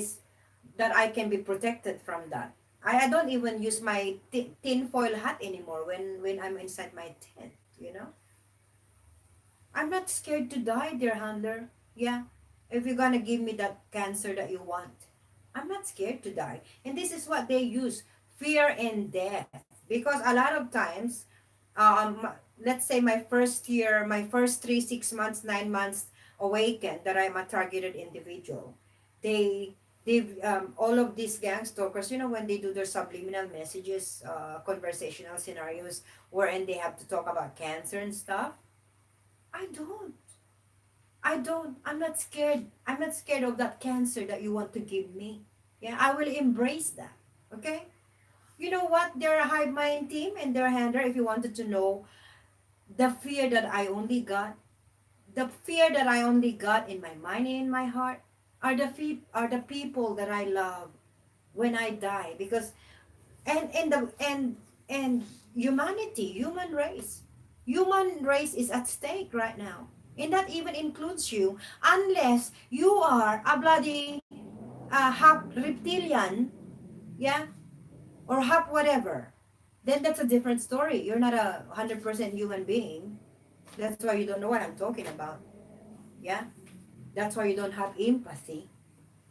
I can be protected from that. I don't even use my tin foil hat anymore when I'm inside my tent, you know? I'm not scared to die, dear handler. Yeah. If you're gonna give me that cancer that you want, I'm not scared to die. And this is what they use, fear and death. Because a lot of times, let's say my first year, my first 3, 6 months, 9 months awakened that I'm a targeted individual. They all of these gang stalkers, when they do their subliminal messages, conversational scenarios, wherein they have to talk about cancer and stuff. I don't. I'm not scared. I'm not scared of that cancer that you want to give me. Yeah, I will embrace that. Okay? You know what? They're a hive mind team and their handler, if you wanted to know the fear that I only got, the fear that I only got in my mind and in my heart are the people that I love when I die. Because And humanity, human race is at stake right now, and that even includes you, unless you are a bloody half reptilian, yeah, or half whatever. Then that's a different story. You're not a 100% human being. That's why you don't know what I'm talking about. Yeah, that's why you don't have empathy.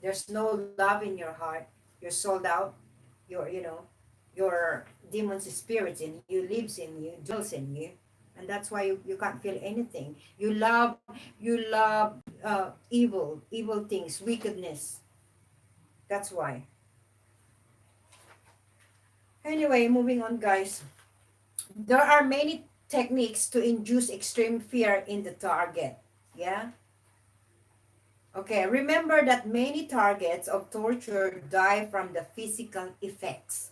There's no love in your heart. You're sold out. Your demons spirits in you, lives in you, dwells in you, and that's why you can't feel anything. You love evil things, wickedness. That's why. Anyway, moving on, guys. There are many techniques to induce extreme fear in the target. Yeah. Okay, remember that many targets of torture die from the physical effects.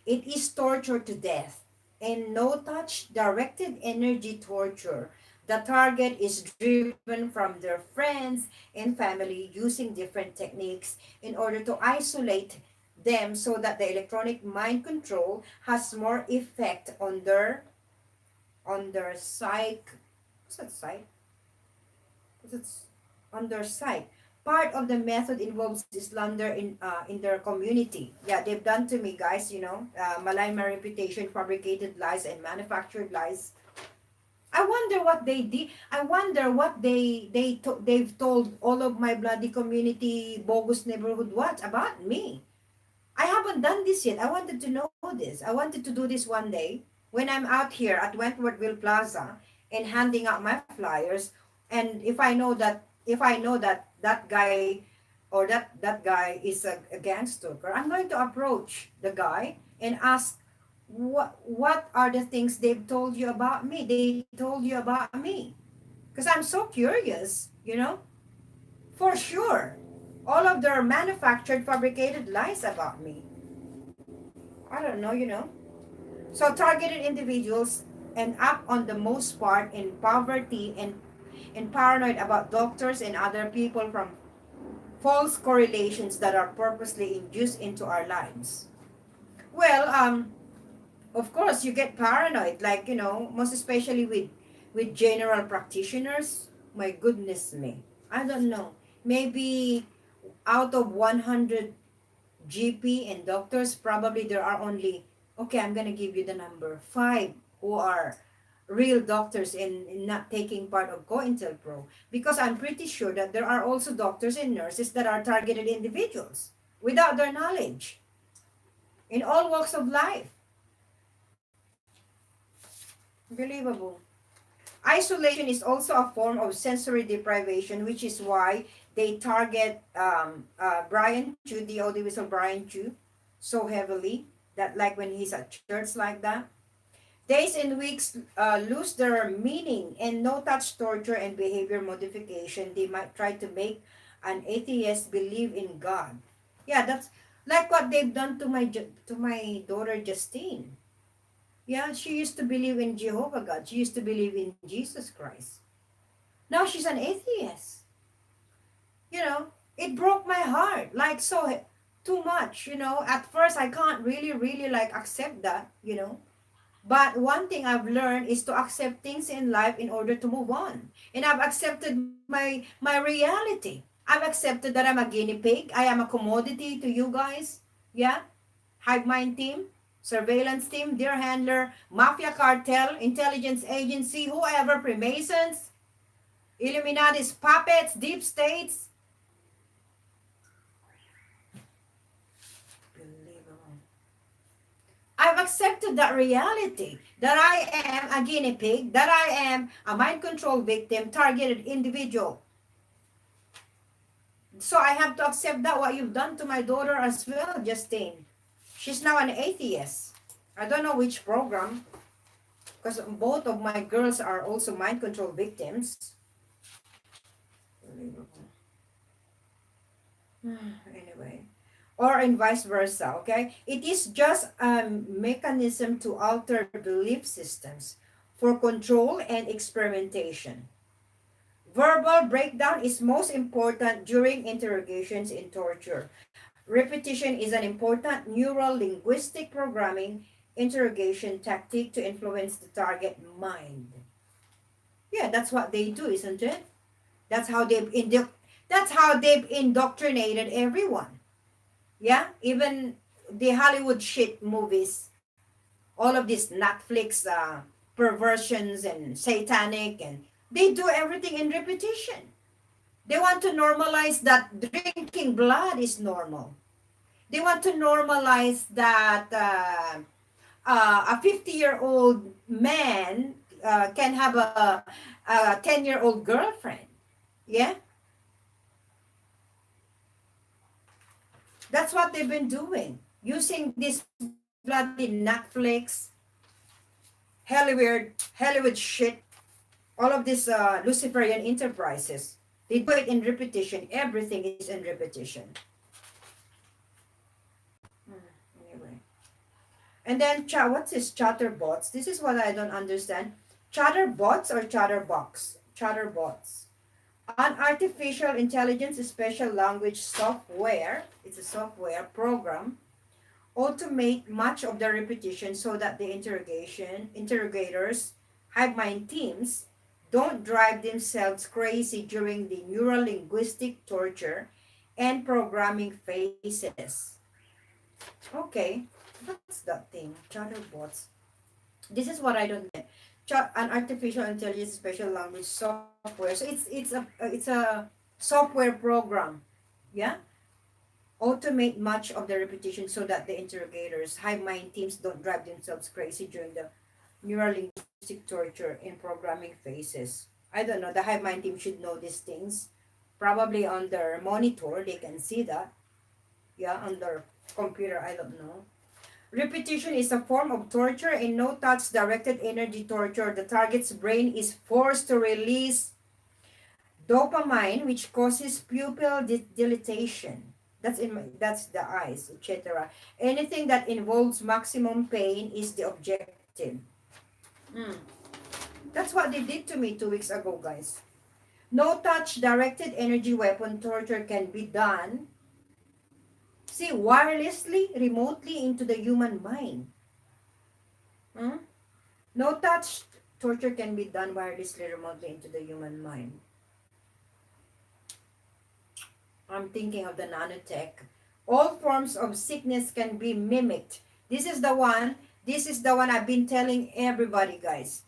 It is torture to death, and no touch directed energy torture. The target is driven from their friends and family using different techniques in order to isolate them so that the electronic mind control has more effect on their psych. What's that psych? What's on their psych? Part of the method involves slander in their community. Yeah, they've done to me, guys. Malign my reputation, fabricated lies, and manufactured lies. I wonder what they did. I wonder what they've told all of my bloody community, bogus neighborhood what about me. I haven't done this yet. I wanted to know this. I wanted to do this one day when I'm out here at Wentworthville Plaza and handing out my flyers. And if I know that that guy or that guy is a gang stalker, I'm going to approach the guy and ask, what are the things they've told you about me? They told you about me, because I'm so curious. For sure. All of their manufactured, fabricated lies about me. I don't know. So targeted individuals end up on the most part in poverty and paranoid about doctors and other people from false correlations that are purposely induced into our lives. Well, of course you get paranoid, like, most especially with general practitioners. My goodness me. I don't know. Maybe out of 100 GP and doctors, probably there are only, okay, I'm gonna give you the number, five who are real doctors in not taking part of COINTELPRO. Because I'm pretty sure that there are also doctors and nurses that are targeted individuals without their knowledge in all walks of life. Believable. Isolation is also a form of sensory deprivation, which is why they target Brian Chu, the audiovisual Brian Chu, so heavily that, like, when he's at church like that, days and weeks lose their meaning, and no touch torture and behavior modification. They might try to make an atheist believe in God. Yeah, that's like what they've done to my daughter Justine. Yeah, she used to believe in Jehovah God. She used to believe in Jesus Christ. Now she's an atheist. It broke my heart. Like, so too much. At first, I can't really, really like accept that. But one thing I've learned is to accept things in life in order to move on. And I've accepted my reality. I've accepted that I'm a guinea pig. I am a commodity to you guys. Yeah? Hive mind team, surveillance team, deer handler, mafia cartel, intelligence agency, whoever, Freemasons, Illuminati's puppets, deep states. Unbelievable. I've accepted that reality, that I am a guinea pig, that I am a mind control victim, targeted individual. So I have to accept that what you've done to my daughter as well, Justine. She's now an atheist. I don't know which program, because both of my girls are also mind control victims. Anyway, or in vice versa, okay? It is just a mechanism to alter belief systems for control and experimentation. Verbal breakdown is most important during interrogations in torture. Repetition is an important neural linguistic programming interrogation tactic to influence the target mind. Yeah, that's what they do, isn't it? That's how that's how they've indoctrinated everyone. Yeah, even the Hollywood shit movies, all of these Netflix perversions and satanic, and they do everything in repetition. They want to normalize that drinking blood is normal. They want to normalize that a 50-year-old man can have a 10-year-old girlfriend. Yeah, that's what they've been doing. Using this bloody Netflix, Hollywood shit, all of these Luciferian enterprises. They do it in repetition. Everything is in repetition. Anyway. And then, what's this chatterbots? This is what I don't understand. Chatterbots or chatterbox? Chatterbots. An artificial intelligence special language software, it's a software program, automate much of the repetition so that the interrogators, hive mind teams, don't drive themselves crazy during the neural linguistic torture and programming phases. Okay, what's that thing? Chatterbots. This is what I don't get. An artificial intelligence special language software. So it's a software program. Yeah, automate much of the repetition so that the interrogators, hive mind teams don't drive themselves crazy during the neural linguistic torture in programming phases. I don't know. The hive mind team should know these things. Probably on their monitor, they can see that. Yeah, on their computer, I don't know. Repetition is a form of torture. In no touch directed energy torture, the target's brain is forced to release dopamine, which causes pupil dilatation. That's the eyes, etc. Anything that involves maximum pain is the objective. Mm. That's what they did to me 2 weeks ago, guys. No touch directed energy weapon torture can be done. See, wirelessly, remotely into the human mind. Hmm? No touch torture can be done wirelessly, remotely into the human mind. I'm thinking of the nanotech. All forms of sickness can be mimicked. This is the one. This is the one I've been telling everybody, guys.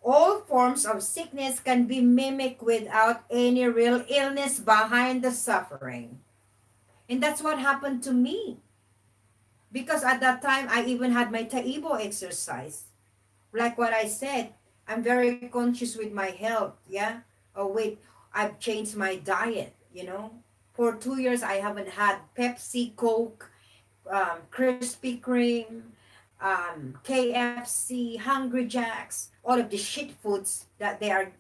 All forms of sickness can be mimicked without any real illness behind the suffering. And that's what happened to me. Because at that time, I even had my Taibo exercise. Like what I said, I'm very conscious with my health. Yeah. Oh, wait, I've changed my diet. For 2 years, I haven't had Pepsi, Coke, Krispy Kreme, KFC, Hungry Jacks, all of the shit foods that they're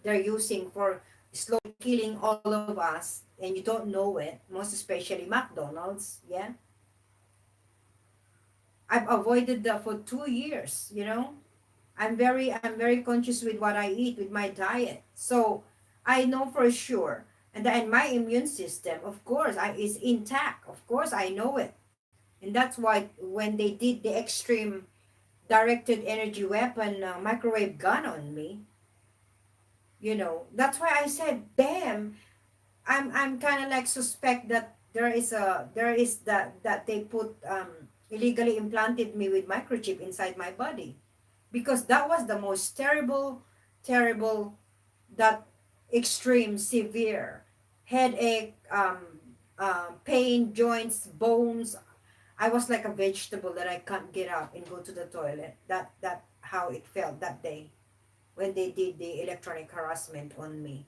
using for slowly killing all of us, and you don't know it. Most especially McDonald's. Yeah, I've avoided that for 2 years. I'm very conscious with what I eat with my diet. So I know for sure. And my immune system, of course, is intact. Of course, I know it. And that's why when they did the extreme directed energy weapon microwave gun on me, that's why I said, damn, I'm kind of like suspect that there is that they put illegally implanted me with microchip inside my body, because that was the most terrible, that extreme severe headache, pain, joints, bones. I was like a vegetable that I can't get up and go to the toilet. That how it felt that day when they did the electronic harassment on me.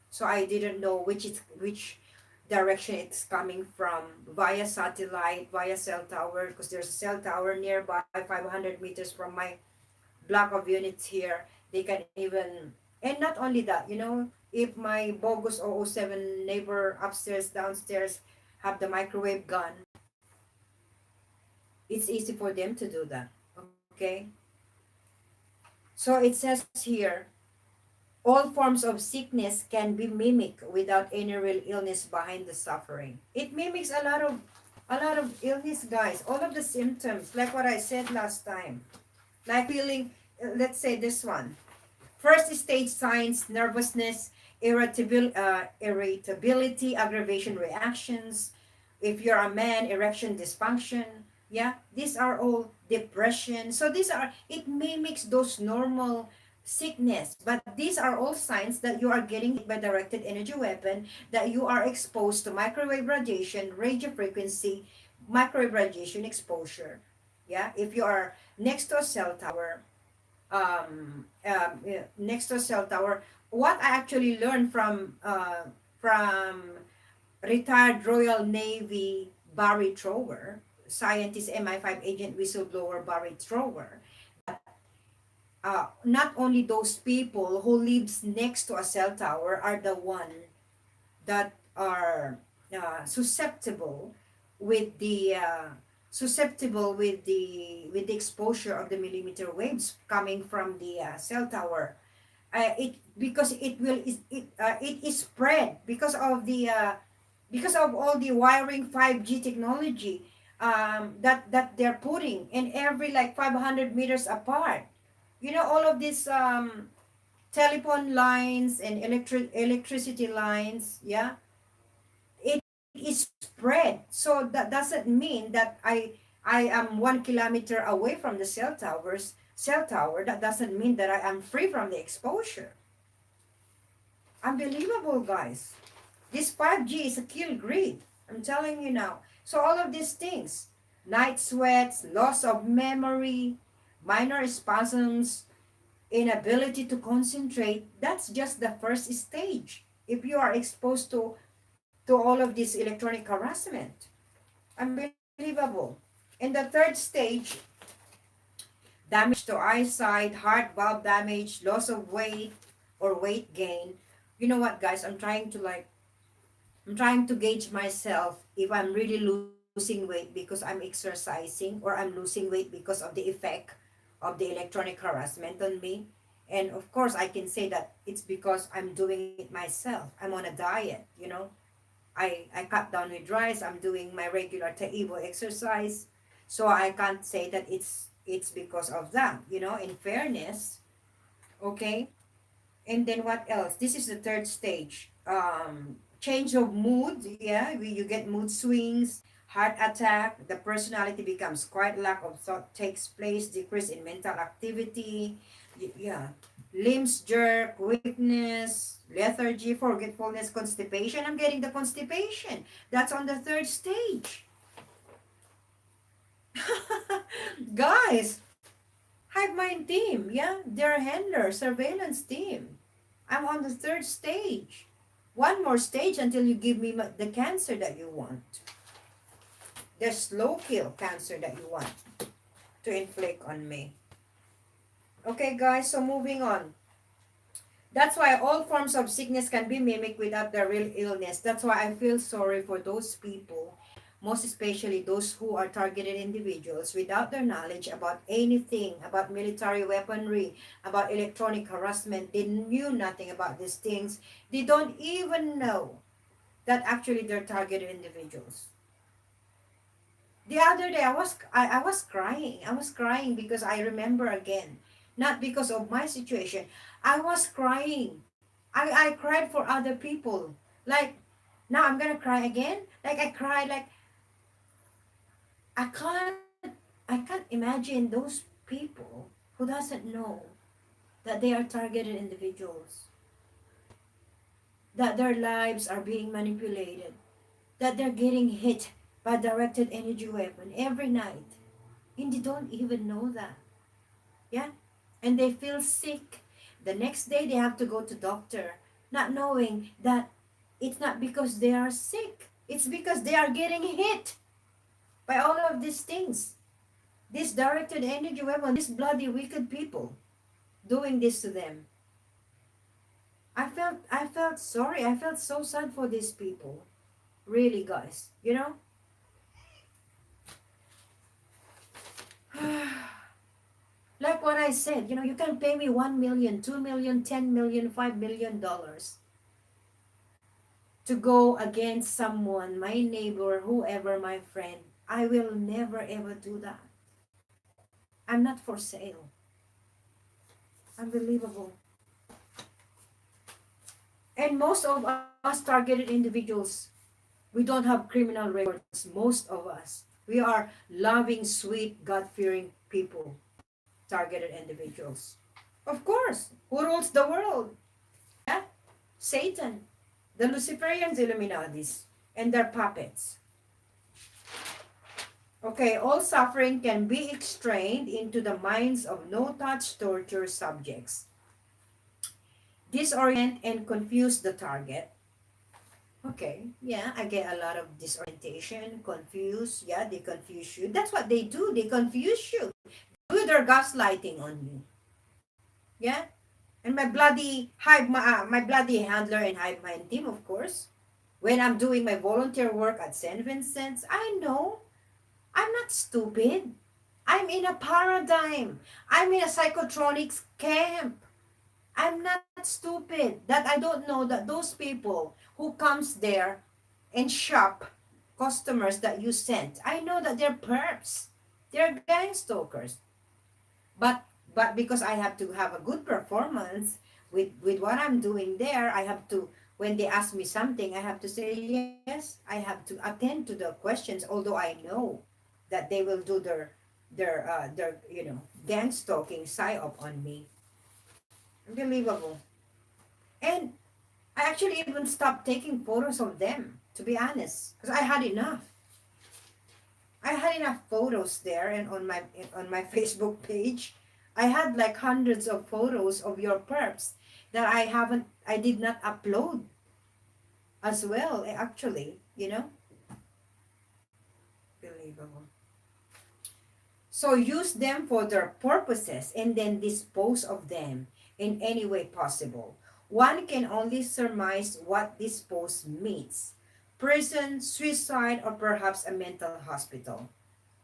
So I didn't know which direction it's coming from, via satellite, via cell tower, because there's a cell tower nearby 500 meters from my block of units here. They can even, and not only that, if my bogus 007 neighbor upstairs, downstairs have the microwave gun, it's easy for them to do that. Okay? So it says here, All forms of sickness can be mimicked without any real illness behind the suffering. It mimics a lot of illness, guys. All of the symptoms, like what I said last time. Like feeling, let's say this one. First stage signs: nervousness, irritability, aggravation reactions. If you're a man, erection dysfunction. Yeah, these are all depression. So it mimics those normal sickness. But these are all signs that you are getting hit by directed energy weapon, that you are exposed to microwave radiation, radio frequency, microwave radiation exposure. Yeah, if you are next to a cell tower, next to a cell tower. What I actually learned from retired Royal Navy Barry Trower, scientist MI5 agent whistleblower Barry Trower, that not only those people who lives next to a cell tower are the one that are susceptible with the exposure of the millimeter waves coming from the cell tower. It because it is spread because of all the wiring 5G technology, that they're putting in every like 500 meters apart. All of these telephone lines and electricity lines. Yeah, it is spread. So that doesn't mean that I am 1 kilometer away from the cell tower. That doesn't mean that I am free from the exposure. Unbelievable, guys. This 5G is a kill grid. I'm telling you now. So all of these things, night sweats, loss of memory, minor spasms, inability to concentrate, that's just the first stage. If you are exposed to all of this electronic harassment. Unbelievable. In the third stage, damage to eyesight, heart valve damage, loss of weight or weight gain. You know what, guys? I'm trying to gauge myself if I'm really losing weight because I'm exercising, or I'm losing weight because of the effect of the electronic harassment on me. And of course, I can say that it's because I'm doing it myself. I'm on a diet. I cut down with rice. I'm doing my regular Taibo exercise. So I can't say that it's because of that, in fairness. Okay? And then what else? This is the third stage. Change of mood. Yeah, you get mood swings, heart attack. The personality becomes quiet. Lack of thought takes place. Decrease in mental activity. Yeah, limbs jerk, weakness, lethargy, forgetfulness, constipation. I'm getting the constipation. That's on the third stage. Guys, Hive Mind team. Yeah, they're handler, surveillance team. I'm on the third stage. One more stage until you give me the cancer that you want. The slow kill cancer that you want to inflict on me. Okay, guys, so moving on. That's why all forms of sickness can be mimicked without the real illness. That's why I feel sorry for those people, most especially those who are targeted individuals without their knowledge about anything, about military weaponry, about electronic harassment. They knew nothing about these things. They don't even know that actually they're targeted individuals. The other day I was crying. I was crying because I remember again, not because of my situation. I was crying. I cried for other people. Like, now I'm gonna cry again. Like, I cried like I can't imagine those people who doesn't know that they are targeted individuals, that their lives are being manipulated, that they're getting hit by directed energy weapon every night, and they don't even know that. Yeah, and they feel sick. The next day they have to go to doctor, not knowing that it's not because they are sick. It's because they are getting hit by all of these things. This directed energy weapon, these bloody wicked people doing this to them. I felt sorry. I felt so sad for these people. Really, guys. Like what I said, you can pay me 1 million, 2 million, 10 million, $5 million to go against someone, my neighbor, whoever, my friend. I will never ever do that. I'm not for sale. Unbelievable. And most of us targeted individuals, we don't have criminal records, most of us. We are loving, sweet, God-fearing people, targeted individuals. Of course, who rules the world? Yeah? Satan, the Luciferians, Illuminatis, and their puppets. Okay, all suffering can be extrained into the minds of no-touch torture subjects. Disorient and confuse the target. Okay, yeah, I get a lot of disorientation, confused. Yeah, they confuse you. That's what they do. They confuse you. Do their gaslighting on you. Yeah, and my bloody handler and hive mind team, of course. When I'm doing my volunteer work at Saint Vincent's, I know I'm not stupid. I'm in a paradigm. I'm in a psychotronics camp. I'm not stupid that I don't know that those people who comes there and shop customers that you sent, I know that they're perps. They're gang stalkers. But but because I have to have a good performance with what I'm doing there, I have to, when they ask me something, I have to say yes. I have to attend to the questions, although I know that they will do their gang stalking psyop on me. Unbelievable. And I actually even stopped taking photos of them, to be honest, because I had enough. I had enough photos there and on my Facebook page. I had like hundreds of photos of your perps that I did not upload as well, actually. Believable. So use them for their purposes and then dispose of them in any way possible. One can only surmise what dispose means: prison, suicide, or perhaps a mental hospital.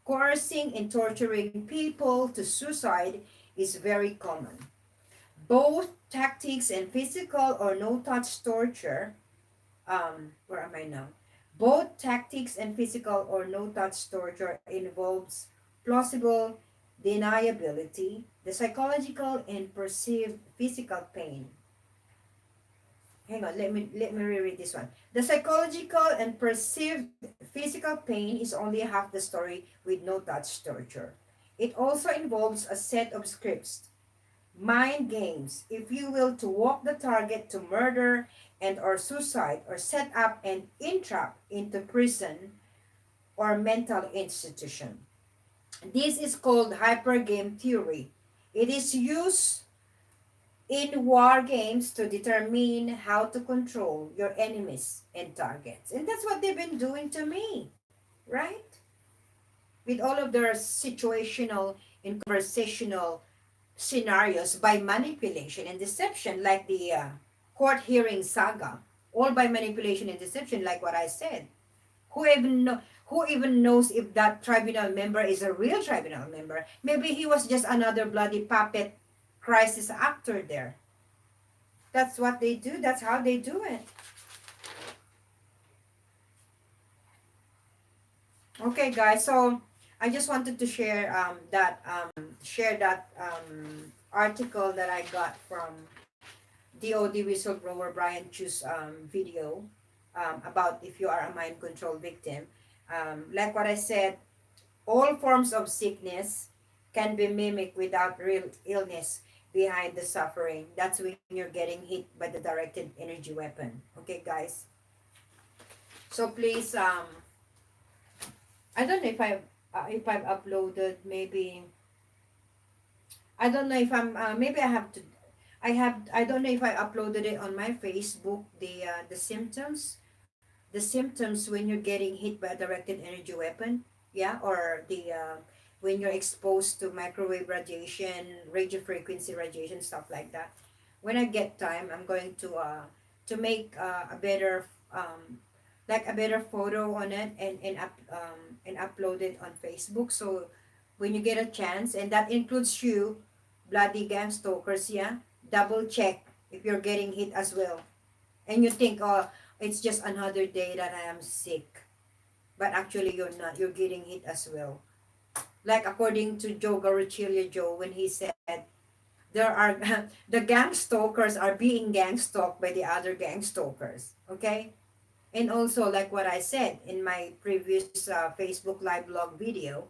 Coercing and torturing people to suicide is very common. Both tactics and physical or no-touch torture, where am I now? Both tactics and physical or no-touch torture involves plausible deniability, the psychological and perceived physical pain. Hang on, let me reread this one. The psychological and perceived physical pain is only half the story with no touch torture. It also involves a set of scripts, mind games, if you will, to walk the target to murder and or suicide, or set up and entrap into prison or mental institution. This is called hypergame theory. It is used in war games to determine how to control your enemies and targets. And that's what they've been doing to me, right? With all of their situational and conversational scenarios by manipulation and deception, like the court hearing saga, all by manipulation and deception, like what I said. Who even knows if that tribunal member is a real tribunal member? Maybe he was just another bloody puppet crisis actor there. That's what they do. That's how they do it. Okay, guys. So I just wanted to share that article that I got from DOD whistleblower Brian Chu's video about if you are a mind control victim. Like what I said, all forms of sickness can be mimicked without real illness behind the suffering. That's when you're getting hit by the directed energy weapon. Okay, guys. So please, I don't know if I've uploaded, maybe. I don't know if I'm maybe I have to. I don't know if I uploaded it on my Facebook, the symptoms, when you're getting hit by a directed energy weapon, yeah, or the when you're exposed to microwave radiation, radio frequency radiation, stuff like that. When I get time, I'm going to make a better like a better photo on it, and upload it on Facebook. So when you get a chance, and that includes you, bloody gang stalkers, yeah, double check if you're getting hit as well. And you think, oh, it's just another day that I am sick. But actually, you're not. You're getting hit as well. Like according to Joe Garuchilio Joe, when he said, there are the gang stalkers are being gang stalked by the other gang stalkers. Okay? And also, like what I said in my previous Facebook Live blog video,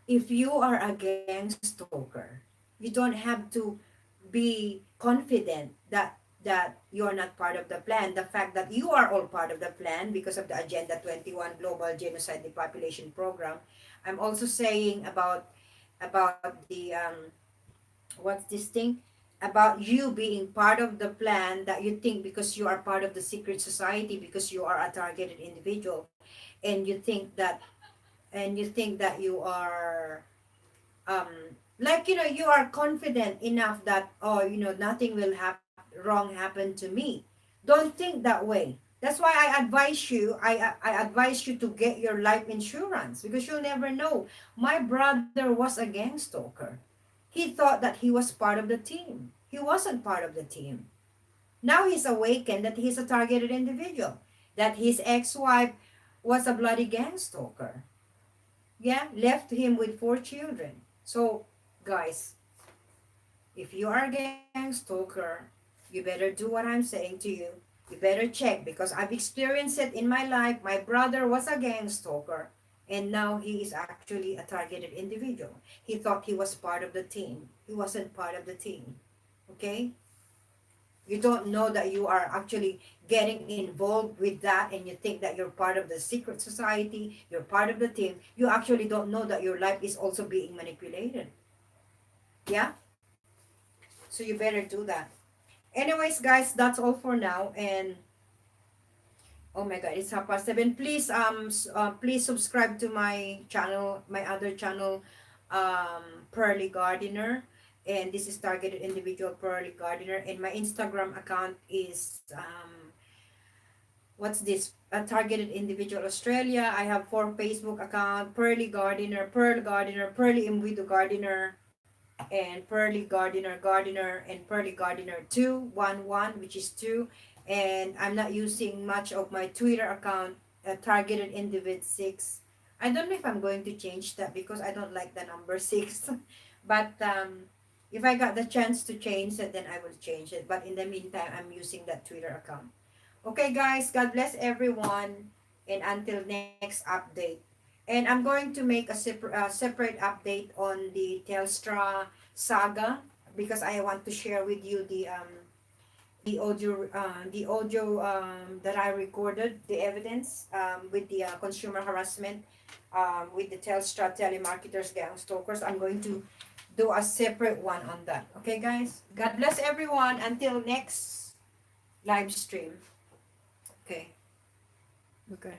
if you are a gang stalker, you don't have to be confident that you're not part of the plan. The fact that you are all part of the plan because of the Agenda 21 Global Genocide Depopulation Program. I'm also saying about the what's this thing, about you being part of the plan, that you think because you are part of the secret society, because you are a targeted individual, and you think that you are um like, you are confident enough that, oh, nothing will wrong happen to me. Don't think that way. That's why I advise you to get your life insurance, because you'll never know. My brother was a gang stalker. He thought that he was part of the team. He wasn't part of the team. Now he's awakened that he's a targeted individual, that his ex-wife was a bloody gang stalker. Yeah, left him with 4 children. So, guys, if you are a gang stalker, you better do what I'm saying to you. You better check, because I've experienced it in my life. My brother was a gang stalker, and now he is actually a targeted individual. He thought he was part of the team. He wasn't part of the team. Okay? You don't know that you are actually getting involved with that, and you think that you're part of the secret society, you're part of the team. You actually don't know that your life is also being manipulated. Yeah? So you better do that. Anyways, guys, that's all for now. And oh my god, it's 7:30. Please please subscribe to my channel, my other channel, Pearly Gardener. And this is Targeted Individual Pearly Gardener. And my Instagram account is what's this? A Targeted Individual Australia. I have 4 Facebook account: Pearly Gardener, Pearl Gardener, Pearly Imbudo Gardener, and Pearly Gardener, and Pearly Gardener 211, which is 2. And I'm not using much of my Twitter account, Targeted Individ 6. I don't know if I'm going to change that, because I don't like the number 6. But if I got the chance to change it, then I will change it. But in the meantime, I'm using that Twitter account. Okay, guys, God bless everyone. And until next update. And I'm going to make a separate update on the Telstra Saga, because I want to share with you the audio that I recorded, the evidence with the consumer harassment with the Telstra telemarketers, gang stalkers. I'm going to do a separate one on that. Okay, guys? God bless everyone. Until next live stream. Okay. Okay.